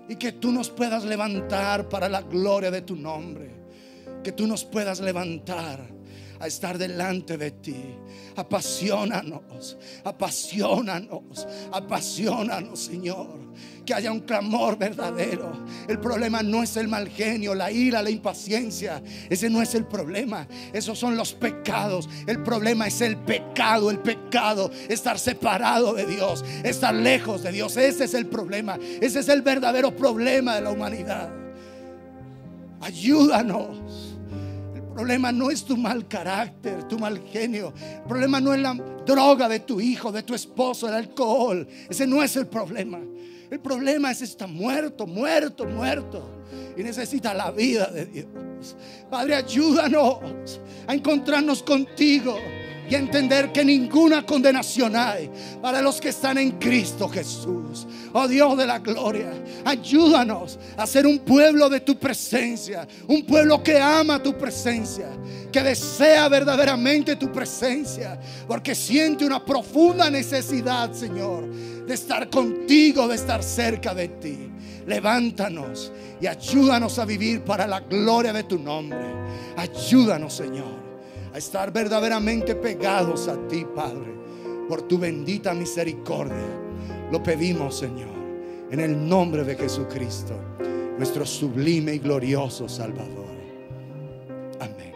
Y que tú nos puedas levantar para la gloria de tu nombre. Que tú nos puedas levantar a estar delante de ti. Apaciónanos, apaciónanos, apaciónanos, Señor. Que haya un clamor verdadero. El problema no es el mal genio, la ira, la impaciencia. Ese no es el problema. Esos son los pecados. El problema es el pecado. El pecado, estar separado de Dios, estar lejos de Dios. Ese es el problema. Ese es el verdadero problema de la humanidad. Ayúdanos. El problema no es tu mal carácter, tu mal genio. El problema no es la droga de tu hijo, de tu esposo, el alcohol. Ese no es el problema. El problema es está muerto, muerto, muerto. Y necesita la vida de Dios. Padre, ayúdanos a encontrarnos contigo y a entender que ninguna condenación hay para los que están en Cristo Jesús. Oh Dios de la gloria, ayúdanos a ser un pueblo de tu presencia, un pueblo que ama tu presencia, que desea verdaderamente tu presencia, porque siente una profunda necesidad, Señor, de estar contigo, de estar cerca de ti. Levántanos y ayúdanos a vivir para la gloria de tu nombre. Ayúdanos, Señor, a estar verdaderamente pegados a ti, Padre, por tu bendita misericordia. Lo pedimos, Señor, en el nombre de Jesucristo, nuestro sublime y glorioso Salvador. Amén.